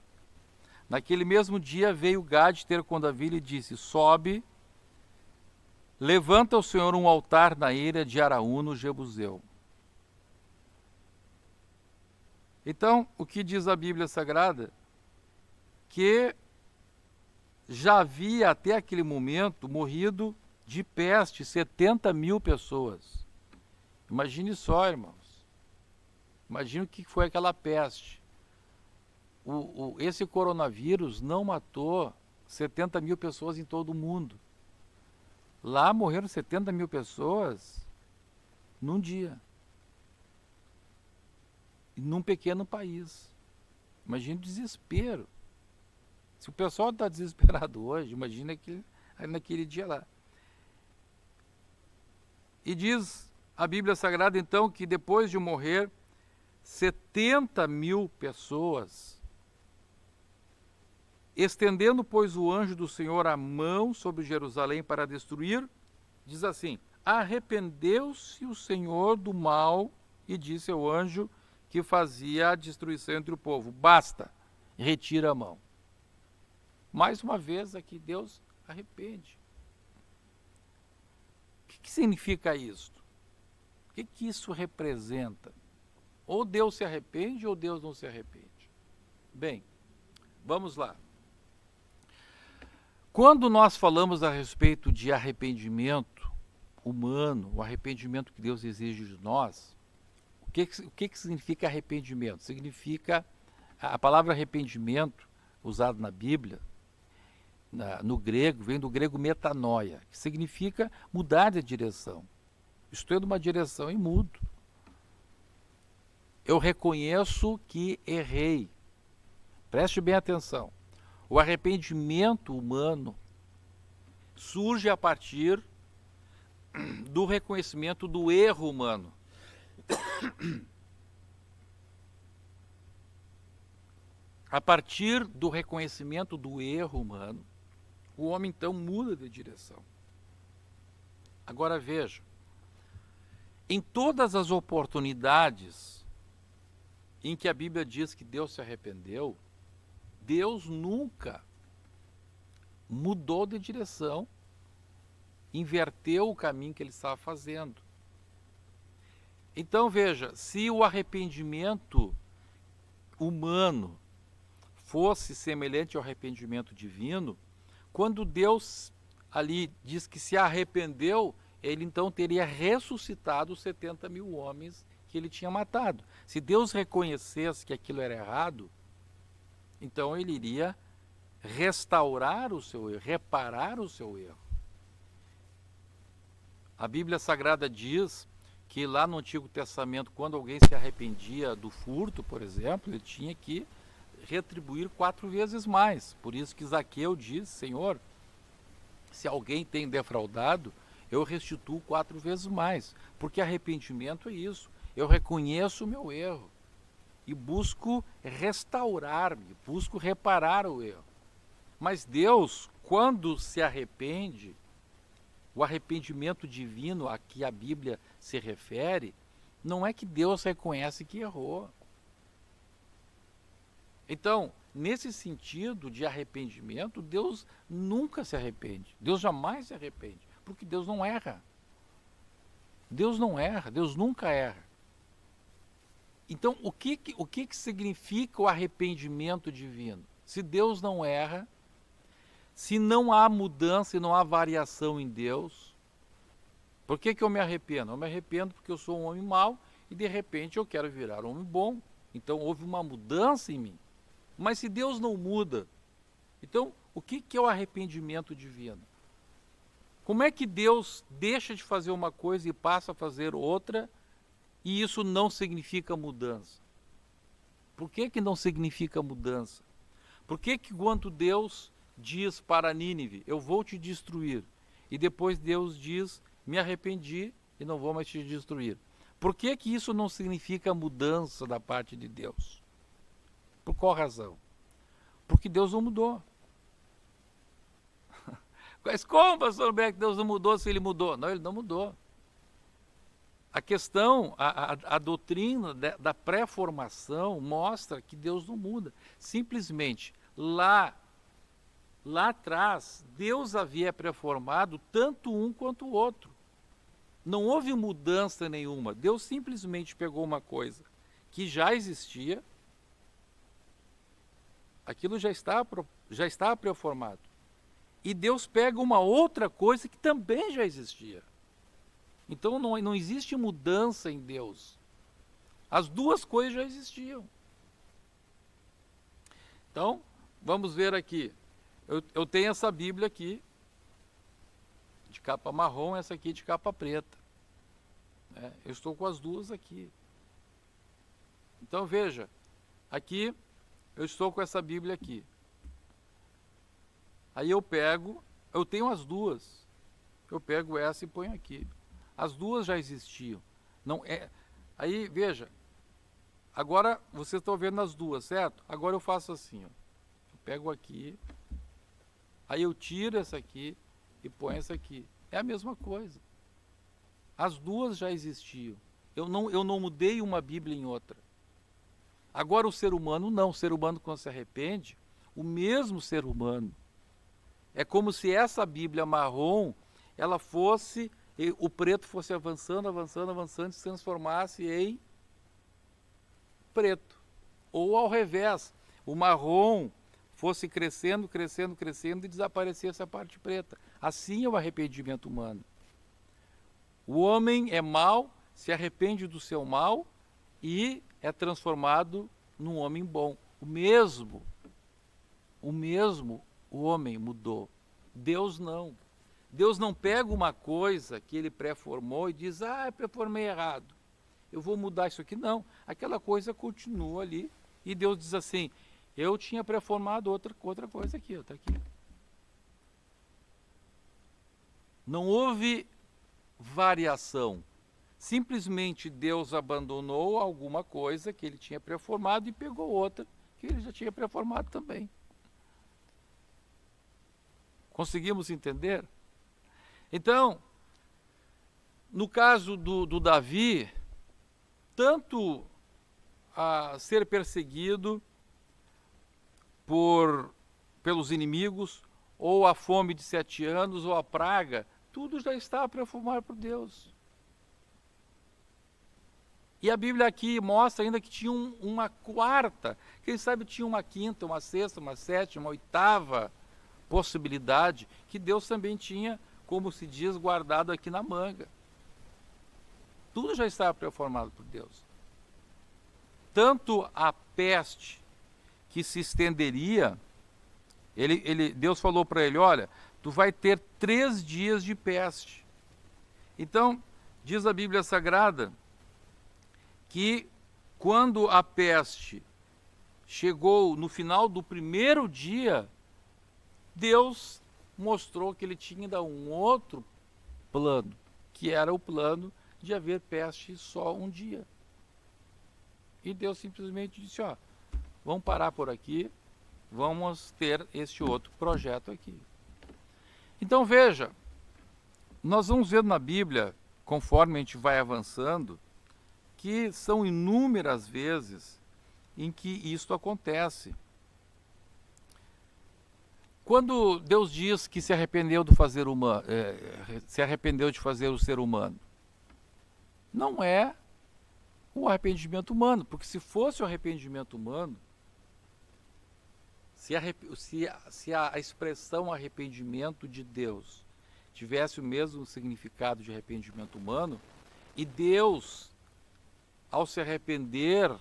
Naquele mesmo dia veio Gade ter com Davi e lhe disse, sobe, levanta ao Senhor um altar na ilha de Araúna, Jebuseu. Então, o que diz a Bíblia Sagrada? Que já havia até aquele momento morrido de peste 70 mil pessoas. Imagine só, irmãos. Imagine o que foi aquela peste. Esse coronavírus não matou 70 mil pessoas em todo o mundo. Lá morreram 70 mil pessoas num dia. Num pequeno país. Imagine o desespero. Se o pessoal está desesperado hoje, imagina naquele dia lá. E diz a Bíblia Sagrada, então, que depois de morrer 70 mil pessoas, estendendo, pois, o anjo do Senhor a mão sobre Jerusalém para destruir, diz assim, arrependeu-se o Senhor do mal e disse ao anjo que fazia a destruição entre o povo, basta, retira a mão. Mais uma vez aqui Deus arrepende. O que significa isto? O que isso representa? Ou Deus se arrepende ou Deus não se arrepende. Bem, vamos lá. Quando nós falamos a respeito de arrependimento humano, o arrependimento que Deus exige de nós, o que significa arrependimento? Significa, a palavra arrependimento, usada na Bíblia, no grego, vem do grego metanoia, que significa mudar de direção. Estou indo uma direção e mudo. Eu reconheço que errei. Preste bem atenção. O arrependimento humano surge a partir do reconhecimento do erro humano. A partir do reconhecimento do erro humano, o homem então muda de direção. Agora veja, em todas as oportunidades em que a Bíblia diz que Deus se arrependeu, Deus nunca mudou de direção, inverteu o caminho que ele estava fazendo. Então veja, se o arrependimento humano fosse semelhante ao arrependimento divino, quando Deus ali diz que se arrependeu, ele então teria ressuscitado os 70 mil homens que ele tinha matado. Se Deus reconhecesse que aquilo era errado, então ele iria restaurar o seu erro, reparar o seu erro. A Bíblia Sagrada diz que lá no Antigo Testamento, quando alguém se arrependia do furto, por exemplo, ele tinha que retribuir 4 vezes mais. Por isso que Zaqueu diz: Senhor, se alguém tem defraudado, eu restituo 4 vezes mais. Porque arrependimento é isso. Eu reconheço o meu erro e busco restaurar-me, busco reparar o erro. Mas Deus, quando se arrepende, o arrependimento divino a que a Bíblia se refere, não é que Deus reconhece que errou. Então, nesse sentido de arrependimento, Deus nunca se arrepende. Deus jamais se arrepende, porque Deus não erra. Deus não erra, Deus nunca erra. Então, o que significa o arrependimento divino? Se Deus não erra, se não há mudança e não há variação em Deus, por que eu me arrependo? Eu me arrependo porque eu sou um homem mau e de repente eu quero virar um homem bom. Então houve uma mudança em mim. Mas se Deus não muda, então o que é o arrependimento divino? Como é que Deus deixa de fazer uma coisa e passa a fazer outra e isso não significa mudança? Por que não significa mudança? Por que quando Deus diz para Nínive, eu vou te destruir, e depois Deus diz, me arrependi e não vou mais te destruir? Por que isso não significa mudança da parte de Deus? Por qual razão? Porque Deus não mudou. Mas como, pastor Beck, Deus não mudou se ele mudou? Não, ele não mudou. A questão, a doutrina da pré-formação mostra que Deus não muda. Simplesmente, lá atrás, Deus havia pré-formado tanto um quanto o outro. Não houve mudança nenhuma. Deus simplesmente pegou uma coisa que já existia, aquilo já estava pré-formado. E Deus pega uma outra coisa que também já existia. Então não existe mudança em Deus. As duas coisas já existiam. Então, vamos ver aqui. Eu tenho essa Bíblia aqui, de capa marrom, essa aqui de capa preta. Eu estou com as duas aqui. Então veja, aqui eu estou com essa Bíblia aqui. Aí eu tenho as duas. Eu pego essa e ponho aqui. As duas já existiam. Aí veja, agora vocês estão vendo as duas, certo? Agora eu faço assim, ó. Eu pego aqui. Aí eu tiro essa aqui e ponho essa aqui. É a mesma coisa. As duas já existiam. Eu não mudei uma Bíblia em outra. Agora o ser humano não. O ser humano, quando se arrepende, o mesmo ser humano. É como se essa Bíblia marrom, ela fosse, o preto fosse avançando, avançando, avançando, e se transformasse em preto. Ou ao revés, o marrom fosse crescendo, crescendo, crescendo e desaparecesse a parte preta. Assim é o arrependimento humano. O homem é mau, se arrepende do seu mal e é transformado num homem bom. O homem mudou. Deus não. Deus não pega uma coisa que ele pré-formou e diz, eu pré-formei errado, eu vou mudar isso aqui. Não, aquela coisa continua ali e Deus diz assim, eu tinha pré-formado outra coisa aqui, outra aqui. Não houve variação. Simplesmente Deus abandonou alguma coisa que ele tinha pré-formado e pegou outra que ele já tinha pré-formado também. Conseguimos entender? Então, no caso do Davi, tanto a ser perseguido pelos inimigos, ou a fome de 7 anos, ou a praga, tudo já estava perfumado por Deus. E a Bíblia aqui mostra ainda que tinha uma quarta, quem sabe tinha uma quinta, uma sexta, uma sétima, uma oitava possibilidade, que Deus também tinha, como se diz, guardado aqui na manga. Tudo já estava performado por Deus. Tanto a peste que se estenderia, Deus falou para ele, olha, tu vai ter 3 dias de peste. Então, diz a Bíblia Sagrada, que quando a peste chegou no final do primeiro dia, Deus mostrou que ele tinha ainda um outro plano, que era o plano de haver peste só um dia. E Deus simplesmente disse, ó, vamos parar por aqui, vamos ter este outro projeto aqui. Então veja, nós vamos ver na Bíblia, conforme a gente vai avançando, que são inúmeras vezes em que isto acontece. Quando Deus diz que se arrependeu de fazer o ser humano, não é o arrependimento humano, porque se fosse o arrependimento humano, se a expressão arrependimento de Deus tivesse o mesmo significado de arrependimento humano, e Deus, ao se arrepender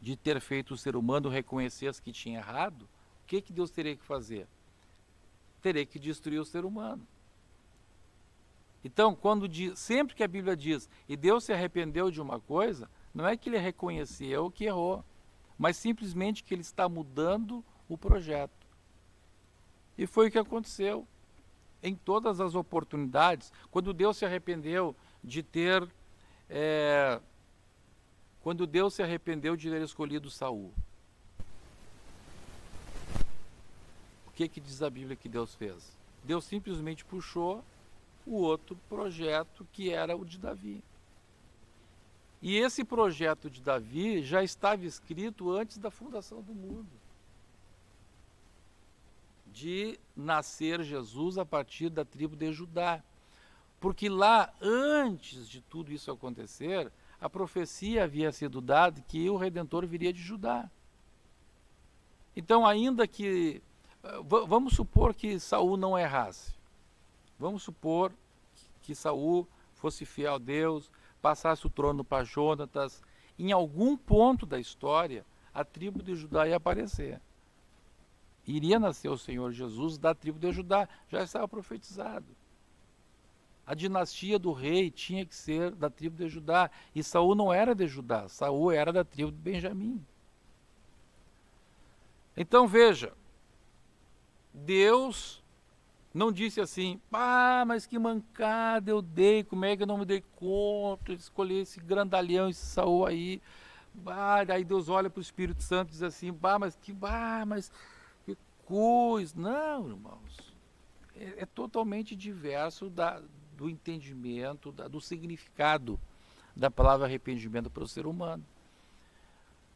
de ter feito o ser humano, reconhecesse que tinha errado, o que Deus teria que fazer? Teria que destruir o ser humano. Então, sempre que a Bíblia diz, e Deus se arrependeu de uma coisa, não é que ele reconheceu que errou, mas simplesmente que ele está mudando o projeto. E foi o que aconteceu em todas as oportunidades. Quando Deus se arrependeu de ter escolhido Saul, o que diz a Bíblia que Deus fez? Deus simplesmente puxou o outro projeto, que era o de Davi. E esse projeto de Davi já estava escrito antes da fundação do mundo, de nascer Jesus a partir da tribo de Judá. Porque lá, antes de tudo isso acontecer, a profecia havia sido dada que o Redentor viria de Judá. Então, ainda que... Vamos supor que Saul não errasse. Vamos supor que Saul fosse fiel a Deus, passasse o trono para Jonatas. Em algum ponto da história, a tribo de Judá ia aparecer. Iria nascer o Senhor Jesus da tribo de Judá, já estava profetizado. A dinastia do rei tinha que ser da tribo de Judá, e Saul não era de Judá, Saul era da tribo de Benjamim. Então veja, Deus não disse assim, mas que mancada eu dei, como é que eu não me dei conta de escolher esse grandalhão, esse Saul aí. Aí Deus olha para o Espírito Santo e diz assim, mas que coisa. Não, irmãos, é totalmente diverso do entendimento, do significado da palavra arrependimento para o ser humano.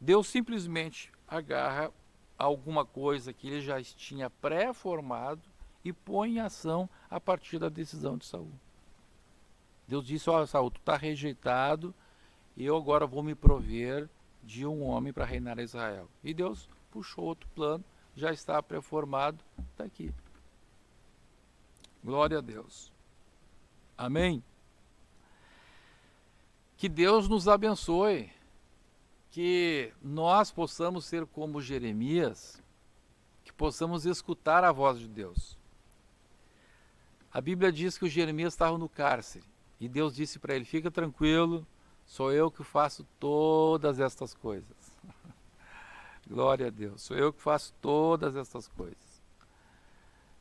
Deus simplesmente agarra alguma coisa que ele já tinha pré-formado e põe em ação a partir da decisão de Saul. Deus disse, Saul, tu está rejeitado, eu agora vou me prover de um homem para reinar Israel. E Deus puxou outro plano, já está pré-formado, está aqui. Glória a Deus. Amém? Que Deus nos abençoe, que nós possamos ser como Jeremias, que possamos escutar a voz de Deus. A Bíblia diz que o Jeremias estava no cárcere, e Deus disse para ele, fica tranquilo, sou eu que faço todas estas coisas. Glória a Deus, sou eu que faço todas estas coisas.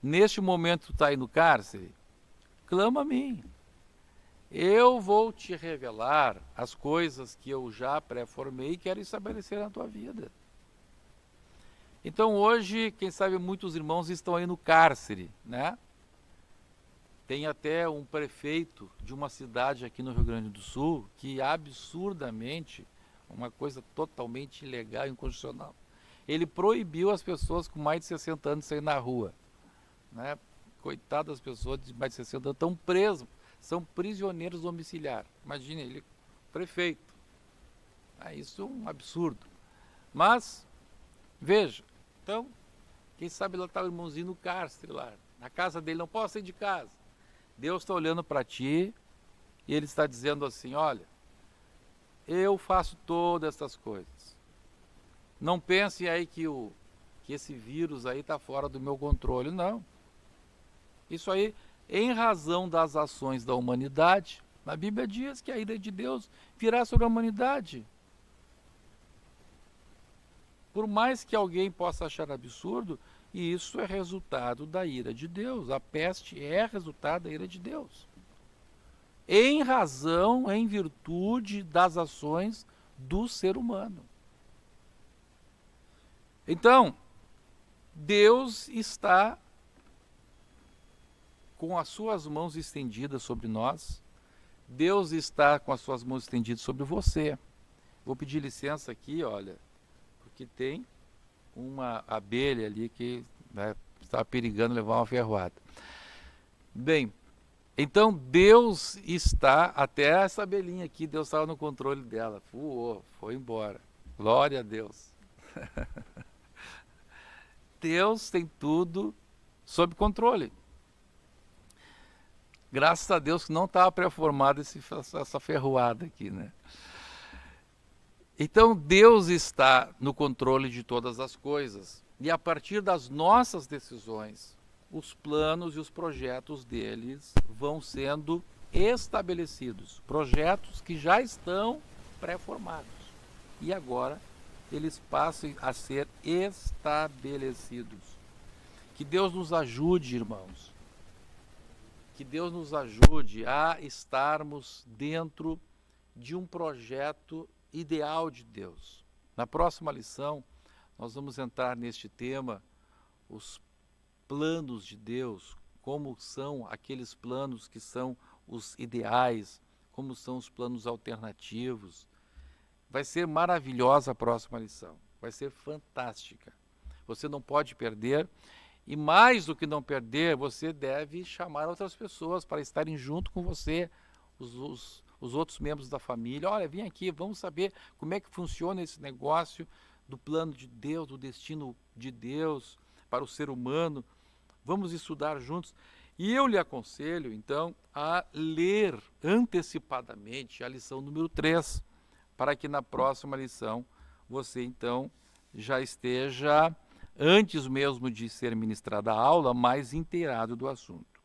Neste momento tu está aí no cárcere, clama a mim. Eu vou te revelar as coisas que eu já pré-formei e quero estabelecer na tua vida. Então hoje, quem sabe muitos irmãos estão aí no cárcere, né? Tem até um prefeito de uma cidade aqui no Rio Grande do Sul que absurdamente uma coisa totalmente ilegal e inconstitucional. Ele proibiu as pessoas com mais de 60 anos de sair na rua, né? Coitadas das pessoas de mais de 60 anos estão presas, são prisioneiros domiciliares. Imagine ele, prefeito. Isso é um absurdo. Mas, veja, então, quem sabe lá está o irmãozinho no cárcere lá, na casa dele, não pode sair de casa. Deus está olhando para ti e Ele está dizendo assim, olha, eu faço todas essas coisas. Não pense aí que esse vírus aí está fora do meu controle, não. Isso aí, em razão das ações da humanidade, a Bíblia diz que a ira de Deus virá sobre a humanidade. Por mais que alguém possa achar absurdo, isso é resultado da ira de Deus. A peste é resultado da ira de Deus. Em razão, em virtude das ações do ser humano. Então, Deus está com as suas mãos estendidas sobre nós. Deus está com as suas mãos estendidas sobre você. Vou pedir licença aqui, olha, porque tem uma abelha ali que, né, está perigando levar uma ferroada. Bem, então Deus está, até essa abelhinha aqui, Deus estava no controle dela, voou, foi embora. Glória a Deus. Deus tem tudo sob controle. Graças a Deus que não estava pré-formada essa ferroada aqui, né? Então Deus está no controle de todas as coisas. E a partir das nossas decisões, os planos e os projetos deles vão sendo estabelecidos. Projetos que já estão pré-formados. E agora eles passam a ser estabelecidos. Que Deus nos ajude, irmãos. Que Deus nos ajude a estarmos dentro de um projeto ideal de Deus. Na próxima lição, nós vamos entrar neste tema, os planos de Deus, como são aqueles planos que são os ideais, como são os planos alternativos. Vai ser maravilhosa a próxima lição, vai ser fantástica. Você não pode perder. E mais do que não perder, você deve chamar outras pessoas para estarem junto com você, os outros membros da família. Olha, vem aqui, vamos saber como é que funciona esse negócio do plano de Deus, do destino de Deus para o ser humano. Vamos estudar juntos. E eu lhe aconselho, então, a ler antecipadamente a lição número 3, para que na próxima lição você, então, já esteja, antes mesmo de ser ministrada a aula, mais inteirado do assunto.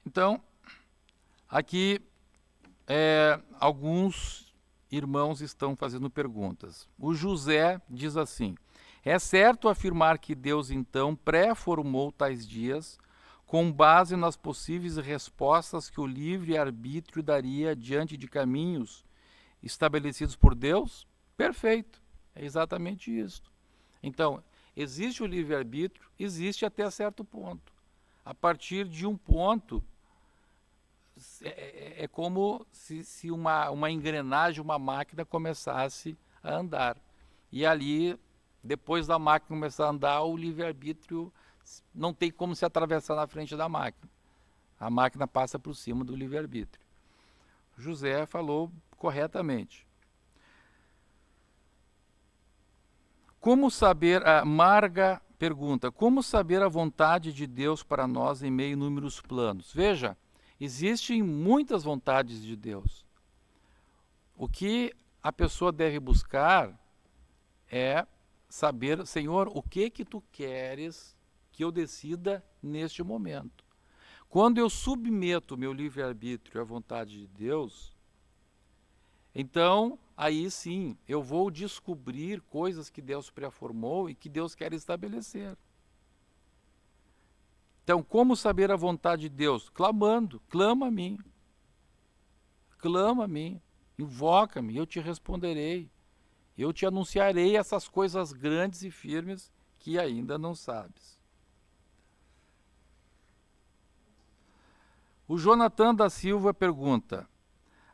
Então, aqui alguns irmãos estão fazendo perguntas. O José diz assim: é certo afirmar que Deus então pré-formou tais dias com base nas possíveis respostas que o livre-arbítrio daria diante de caminhos estabelecidos por Deus? Perfeito, é exatamente isso. Então, existe o livre-arbítrio, existe até certo ponto. A partir de um ponto, é como se uma engrenagem, uma máquina começasse a andar. E ali, depois da máquina começar a andar, o livre-arbítrio não tem como se atravessar na frente da máquina. A máquina passa por cima do livre-arbítrio. José falou corretamente. Como saber, a Marga pergunta, como saber a vontade de Deus para nós em meio a inúmeros planos? Veja, existem muitas vontades de Deus. O que a pessoa deve buscar é saber, Senhor, o que tu queres que eu decida neste momento. Quando eu submeto o meu livre-arbítrio à vontade de Deus, então, aí sim, eu vou descobrir coisas que Deus pré-formou e que Deus quer estabelecer. Então, como saber a vontade de Deus? Clamando, clama a mim. Clama a mim, invoca-me, eu te responderei. Eu te anunciarei essas coisas grandes e firmes que ainda não sabes. O Jonathan da Silva pergunta: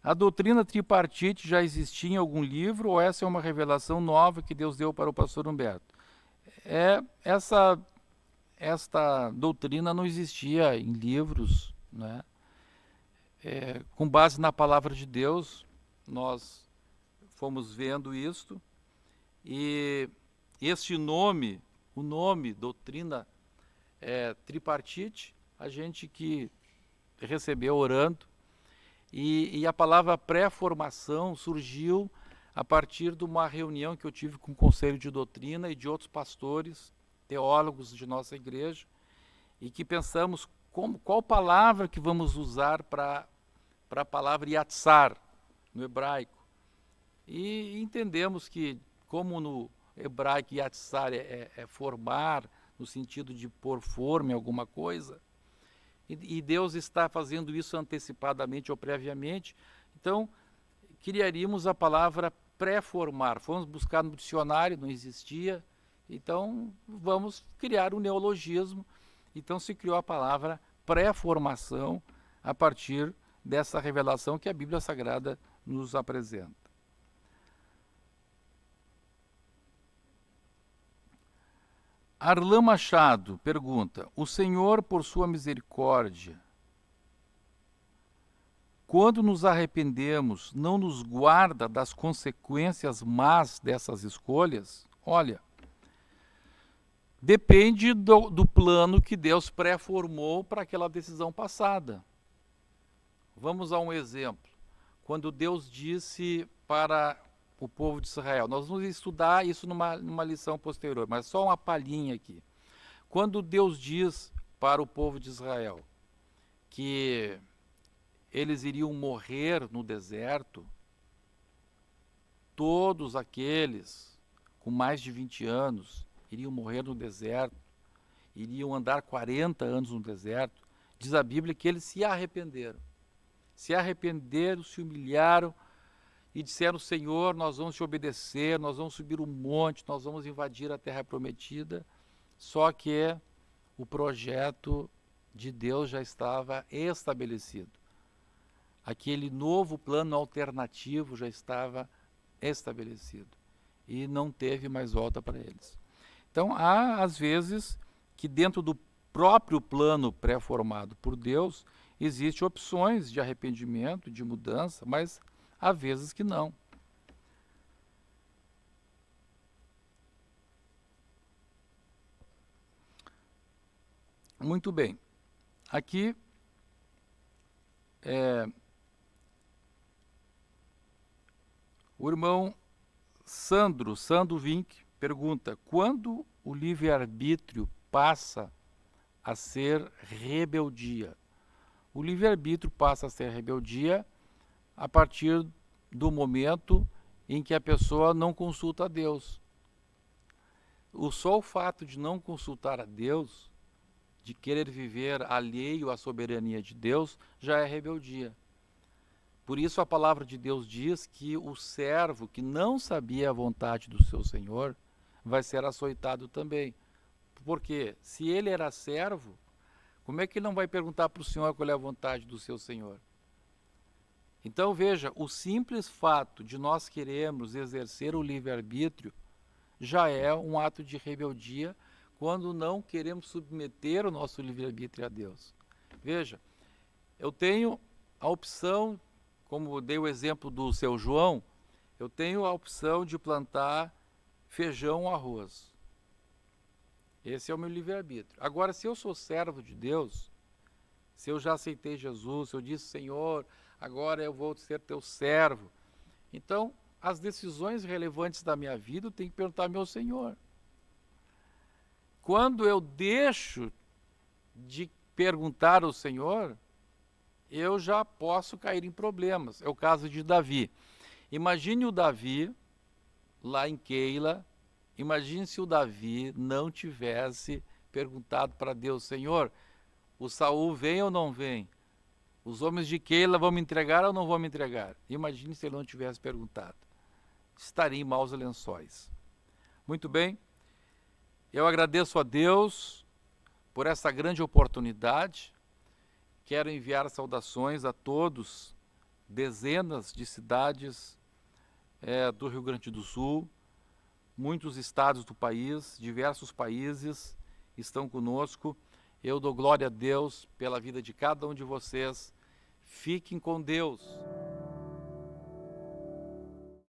a doutrina tripartite já existia em algum livro ou essa é uma revelação nova que Deus deu para o pastor Humberto? Esta doutrina não existia em livros, né? Com base na palavra de Deus, nós fomos vendo isto, e este nome, o nome doutrina tripartite, a gente que recebeu orando, e a palavra pré-formação surgiu a partir de uma reunião que eu tive com o Conselho de Doutrina e de outros pastores, teólogos de nossa igreja, e que pensamos qual palavra que vamos usar para a palavra yatsar, no hebraico. E entendemos que, como no hebraico yatsar é formar, no sentido de pôr forma em alguma coisa, e Deus está fazendo isso antecipadamente ou previamente, então criaríamos a palavra pré-formar. Fomos buscar no dicionário, não existia, então vamos criar um neologismo. Então se criou a palavra pré-formação a partir dessa revelação que a Bíblia Sagrada nos apresenta. Arlan Machado pergunta: o Senhor, por sua misericórdia, quando nos arrependemos, não nos guarda das consequências más dessas escolhas? Olha, depende do plano que Deus pré-formou para aquela decisão passada. Vamos a um exemplo. Quando Deus disse para o povo de Israel, nós vamos estudar isso numa lição posterior, mas só uma palhinha aqui. Quando Deus diz para o povo de Israel que eles iriam morrer no deserto, todos aqueles com mais de 20 anos iriam morrer no deserto, iriam andar 40 anos no deserto, diz a Bíblia que eles se arrependeram, se humilharam e disseram: Senhor, nós vamos te obedecer, nós vamos subir um monte, nós vamos invadir a terra prometida. Só que o projeto de Deus já estava estabelecido. Aquele novo plano alternativo já estava estabelecido e não teve mais volta para eles. Então há às vezes que dentro do próprio plano pré-formado por Deus existem opções de arrependimento, de mudança, mas há vezes que não. Muito bem. Aqui o irmão Sandro Vink pergunta: quando o livre-arbítrio passa a ser rebeldia? O livre-arbítrio passa a ser rebeldia a partir do momento em que a pessoa não consulta a Deus. Só o fato de não consultar a Deus, de querer viver alheio à soberania de Deus, já é rebeldia. Por isso a palavra de Deus diz que o servo que não sabia a vontade do seu Senhor vai ser açoitado também. Porque se ele era servo, como é que ele não vai perguntar para o Senhor qual é a vontade do seu Senhor? Então veja, o simples fato de nós querermos exercer o livre-arbítrio já é um ato de rebeldia quando não queremos submeter o nosso livre-arbítrio a Deus. Veja, eu tenho a opção, como dei o exemplo do seu João, eu tenho a opção de plantar feijão ou arroz. Esse é o meu livre-arbítrio. Agora, se eu sou servo de Deus, se eu já aceitei Jesus, se eu disse: Senhor, agora eu vou ser teu servo, então as decisões relevantes da minha vida eu tenho que perguntar ao meu Senhor. Quando eu deixo de perguntar ao Senhor, eu já posso cair em problemas. É o caso de Davi. Imagine o Davi lá em Keila. Imagine se o Davi não tivesse perguntado para Deus: Senhor, o Saul vem ou não vem? Os homens de Keila vão me entregar ou não vão me entregar? Imagine se ele não tivesse perguntado. Estaria em maus lençóis. Muito bem. Eu agradeço a Deus por essa grande oportunidade Quero enviar saudações a todos, dezenas de cidades do Rio Grande do Sul, muitos estados do país, diversos países estão conosco. Eu dou glória a Deus pela vida de cada um de vocês. Fiquem com Deus.